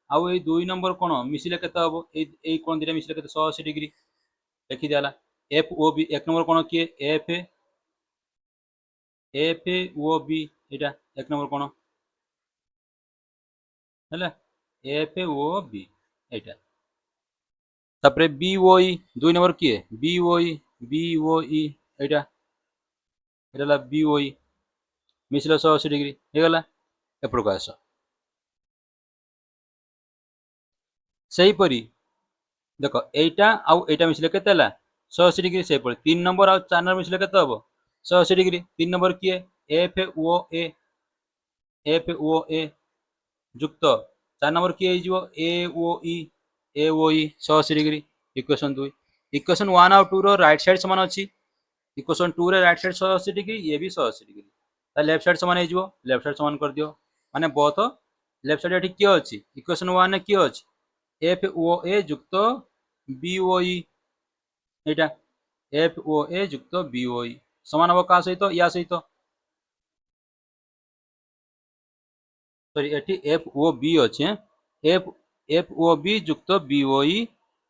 आउ ए दुई नंबर कोन मिसिले केते हबो ए कोन दिरा मिसिले केते 180 डिग्री लिखि दियाला एफ ओ बी एक नंबर कौन किए एफ एफ ओ बी एटा एक नंबर कौन है एफ ओ बी एटा तापर बी ओ ई दुई नंबर किए बी ओ ई एटा एटा बी ओ ई मिसिले 180 डिग्री हो गला एपड़को आस सेहीपरि देख एटा आउ एटा मिसिले केते हला 180 डिग्री सेहीपरि 3 नंबर आउ 4 नंबर मिसिले केते हबो 180 डिग्री 3 नंबर किए एफ ओ ए जुक्त 4 नंबर किए हो ए ओ ई 180 डिग्री इक्वेशन 2 इक्वेशन 1 आउ 2 रो राइट साइड समान अछि इक्वेशन 2 रे राइट साइड 180 डिग्री ये भी 180 डिग्री ता लेफ्ट साइड समान हो लेफ्ट साइड समान कर दियो माने बोथ लेफ्ट साइड एठी किए अछि इक्वेशन 1 ने किए अछि एफ ओ ए जुक्त बी ओ ई एटा एफ ओ ए जुक्त बी ओ ई समान हो का सहित या सहित सॉरी एठी एफ ओ बी अछि एफ एफ ओ बी जुक्त बी ओ ई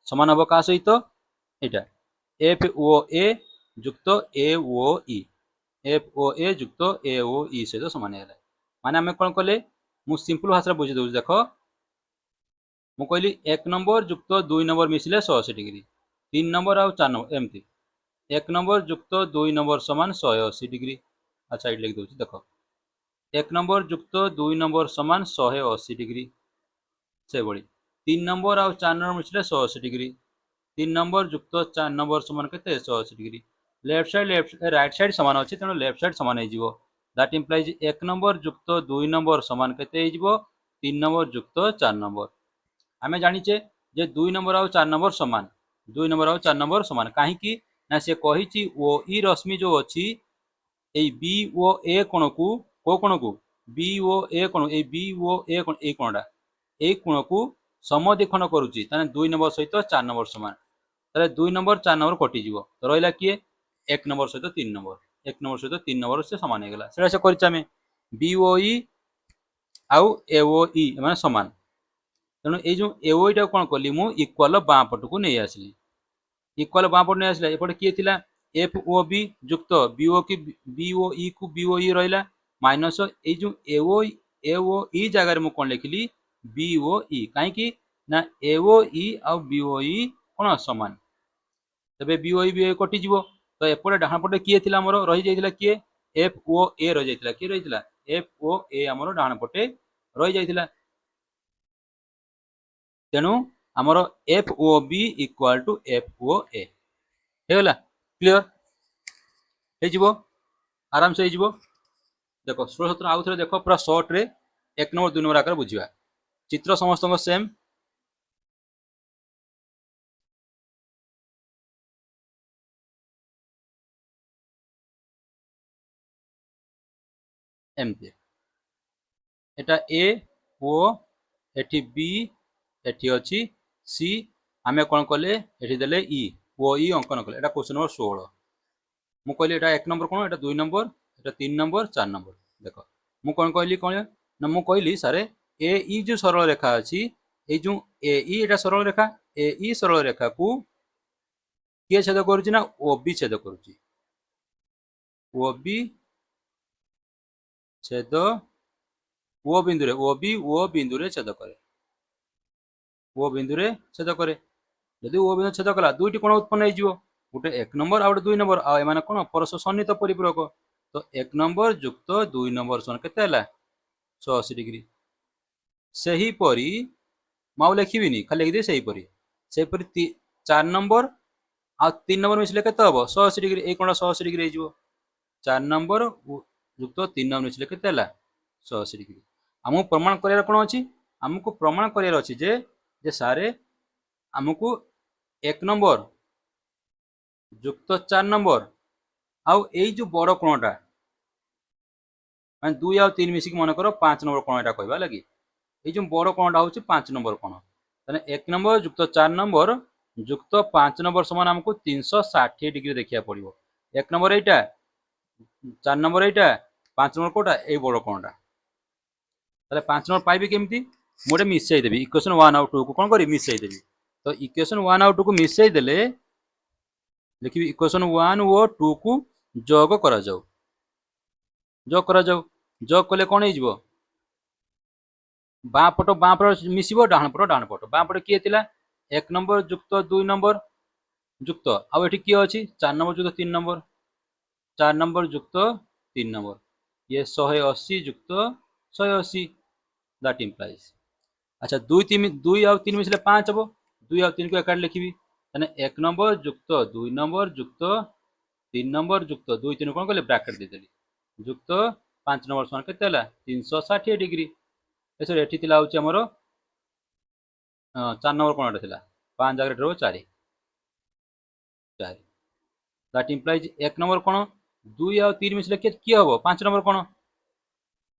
समान हो का सहित एटा एफ ओ ए जुक्त ए ओ ई एफ ओ ए जुक्त ए ओ ई सहित समान है माने आम कौन कले मु सिंपल भाषा बुझी दूँ देख मु कहली एक नंबर जुक्त दुई नंबर मिसिले 180 डिग्री 3 नंबर आउ 4 नंबर एमती एक नंबर जुक्त दुई नंबर समान 180 डिग्री अच्छा ये लिख दूँ देख एक नंबर जुक्त दुई नंबर समान 180 डिग्री से भली 3 नंबर आउ 4 नंबर मिसिले 180 डिग्री 3 नंबर जुक्त 4 नंबर समान केते 180 डिग्री लेफ्ट राइट साइड समान अच्छी तेणु लेफ्ट साइड समान हो दैट इम्प्लाइज एक नंबर जुक्त दुई नंबर समान केते 3 नंबर जुक्त 4 नंबर आमे जानिचे जे 2 नंबर आउ 4 नंबर समान 2 नंबर आउ 4 नंबर समान कहीं ना से कही ओ ई रश्मि जो अच्छी बी ओ ए कोण को बी ओ ए कोण बी ओ ए कोण ए कोणटा এই কোণକୁ ସମଦ୍ୱିଖଣ୍ଡ କରୁଛି ତାହେଲେ 2 नंबर सहित 4 नंबर समान তাহলে 2 नंबर 4 नंबर कटिଯିବ ତ ରହିଲା କିଏ 1 नंबर सहित 3 नंबर 1 नंबर सहित 3 नंबर से समान ହେଇଗଲା ସେଟା ସେ କରିଛେ ଆମେ BOE ଆଉ AOE ମାନେ ସମାନ ତେଣୁ ଏଇ ଯୋଉ AOE ଟା କଣ କଲି ମୁଁ ଇକ୍ୱାଲ ବାଁ ପଟକୁ ନେଇ ଆସିଲି ଇକ୍ୱାଲ ବାଁ ପଟକୁ ନେଇ ଆସିଲା ଏପଟେ କିଏ ଥିଲା FOB ଯୁକ୍ତ BOE କୁ BOE ରହିଲା ମାଇନସ ଏଇ ଯୋଉ AOE ଜାଗାରେ ମୁଁ କଣ ଲେଖିଲି BOE कहीं ना AOE आउ BOE कौन समान तबे BOE कटिଯିव तो एपटे डाहाण पटे किए थिला हमर रही जाइतिला किए FOA रही जाइतिला किए रहितिला FOA हमर डाहाण पटे रही जाइतिला तेणु हमर FOB इक्वल टू FOA हेगला क्लियर हे जिवो आराम से हे जिवो देखो 16 17 आउ थरे देखो पूरा शॉर्ट रे 1 नंबर 2 नंबर आकर बुझिबा चित्र समस्त सेम एमती एटा ए ओ एठी बी एठी अछि सी आमे कोन कले एठी देले ई ओ ई अंकन कले एटा क्वेश्चन नंबर 16 मु कहली एटा 1 नंबर कोन एटा 2 नंबर एटा 3 नंबर 4 नंबर देखो मु कोन कहली कोन ना मु कहली सारे ए ई जो सरल रेखा अछि ए जो ए ई एटा सरल रेखा ए ई सरल रेखा को किए छेद करूची ना ओ बी छेद करूची ओ बी छेद ओ बिंदु रे छेद करे ओ बिंदु रे छेद करे यदि ओ बिंदु छेद कला दुईटी कोण उत्पन्न हो जिवो गोटे 1 नंबर आ गोटे 2 नंबर आ एमाने कोन परस्पर सन्निहित परिपूरक तो 1 नंबर जुक्त 2 नंबर सन केते हला 180 डिग्री सही परी माउ लिखिबिनी खाली लिख दे सही परी 4 नंबर आ 3 नंबर मिसले केते हबो 180 डिग्री ए कोण 180 डिग्री हो जिवो 4 नंबर जुक्त 3 नंबर मिसले केते हला 180 डिग्री हमको प्रमाण करियार कोन अछि हमको प्रमाण करियार अछि जे सारे हमको 1 नंबर जुक्त 4 नंबर आउ एई जो बड़ कोणटा माने 2 आ 3 मिसिक मन करो 5 नंबर कोणटा कहबा लागि एई जो बड़ कोणटा होछि 5 नंबर कोण तने 1 नंबर जुक्त 4 नंबर जुक्त 5 नंबर समान हमको 360 डिग्री देखिया पड़िबो 1 नंबर एटा 4 नंबर एटा 5 नंबर कोटा एई बड़ कोणटा ताले 5 नंबर पाइबे केमती मोटे मिसई देबी इक्वेशन 1 आउ 2 को कोन करी मिसई देबी तो इक्वेशन 1 आउ 2 को मिसई देले लिखिबि इक्वेशन 1 ओ 2 को जोग करा जाऊ जोग कले कोन हे जिवो बाँ पट मिसिबो डाहण पट बाँ पट किए थिला 1 नंबर जुक्त 2 नंबर जुक्त आ एठी किए अछि 4 नंबर जुक्त 3 नंबर 4 नंबर जुक्त 3 नंबर ये 180 जुक्त 180 दैट इंप्लाइज अच्छा 2 और 3 मिसले 5 हबो 2 और 3 को एकाड लिखिबि तने 1 नंबर जुक्त 2 नंबर जुक्त 3 नंबर जुक्त 2 3 कोन कले ब्रैकेट दे देली जुक्त 5 नंबर समान केते हला 360 डिग्री एसर एठी थिला होची हमरो 4 नंबर कोणटा थिला 5 जागरे रहबो 4 4 दैट इंप्लाइज 1 नंबर कोण 2 और 3 मिसले के की हबो 5 नंबर कोण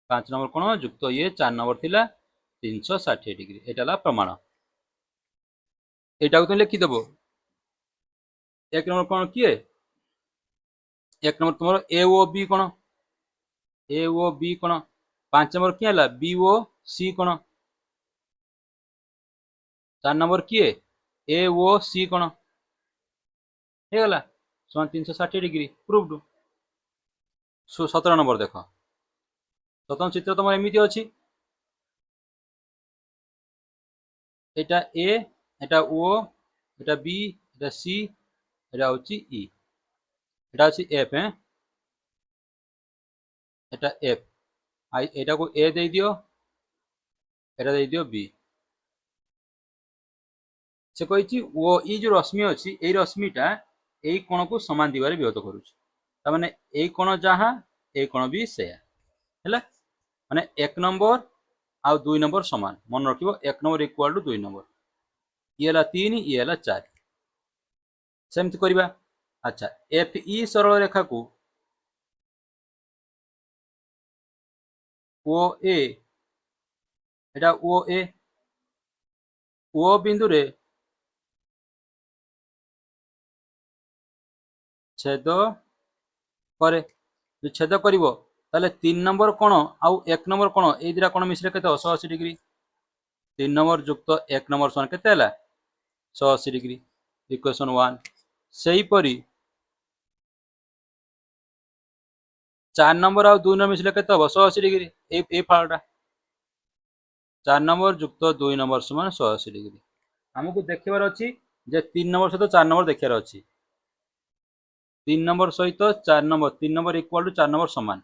5 नंबर कोण जुक्त ये 4 नंबर थिला 360 डिग्री एटा ला प्रमाण एटा को तो लिखि देबो 1 नंबर कोण किए 1 नंबर तुमरो ए ओ बी कोण ए ओ बी कोण 5 नंबर किए हला बी ओ सी कोण 4 नंबर किए ए ओ सी कोण हे गला समान 360 डिग्री प्रूव्ड 17 नंबर देखो 17 चित्र तुम एमती अच्छी এটা এ এটা ও এটা বি এটা সি এটা হচ্ছে ই এটা হচ্ছে এফ হ্যাঁ এটা এফ এটাকে এ দিয়ে দিও এটা দিয়ে দিও বি সে কইছি ও ই যে রশ্মি আছে এই রশ্মিটা এই কোণকু সমান দিবারে বিহত করুছে তার মানে এই কোণ যাহা এই কোণ বি সেয়া ହେଲା মানে 1 नंबर ଆଉ 2 नंबर समान मन रखिबो 1 नंबर इक्वल टू 2 नंबर ये हला 3 ये हला 4 सेमति करबा अच्छा एफ ई सरल रेखा को ओ ए এটা ও এ ও বিন্দুরে छेद करे जो छेद करिवो ताले 3 नंबर कोण आउ 1 नंबर कोण ए दिरा कोण मिसले केते 180 डिग्री 3 नंबर जुक्त 1 नंबर समान केते हला 180 डिग्री इक्वेशन 1 सेही परी 4 नंबर आउ 2 नंबर मिसले केते हबो 180 डिग्री ए फाळटा 4 नंबर जुक्त 2 नंबर समान 180 डिग्री हमकु देखिबार अछि जे 3 नंबर सहित 4 नंबर देखिबार अछि 3 नंबर सहित 4 number 3 number equal to 4 number समान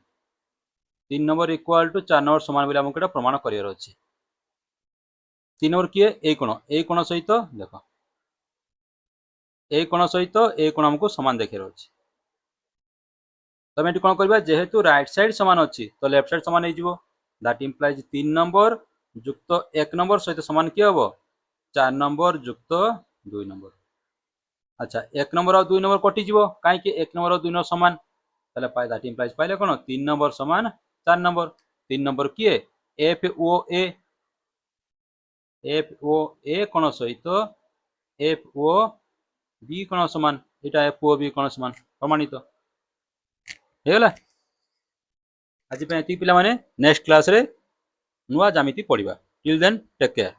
3 नंबर इक्वल टू 4 नंबर समान बोली हमकु एटा प्रमाण करियार अछि 3 नंबर किए ए कोण सहित देखो ए कोण सहित ए कोण हमकु समान देखियार अछि तमे एटी कोन करबा जेहेतु राइट साइड समान अछि तो लेफ्ट साइड समान हे जिवो दैट इंप्लाइज 3 नंबर जुक्त 1 नंबर सहित समान कि हबो 4 नंबर जुक्त 2 नंबर अच्छा 1 नंबर और 2 नंबर कटि जिवो काहे कि 1 नंबर और 2 नंबर समान ताले पाइ दैट इंप्लाइज पाइले कोन 3 नंबर समान 4 नंबर 3 नंबर किए एफ ओ ए कोन सहित एफ ओ बी कोन समान एटा एफ ओ बी कोन समान प्रमाणित हेगला आज पे एति पिला माने नेक्स्ट क्लास रे नुआ जामिति पढिबा टिल देन टेक केयर।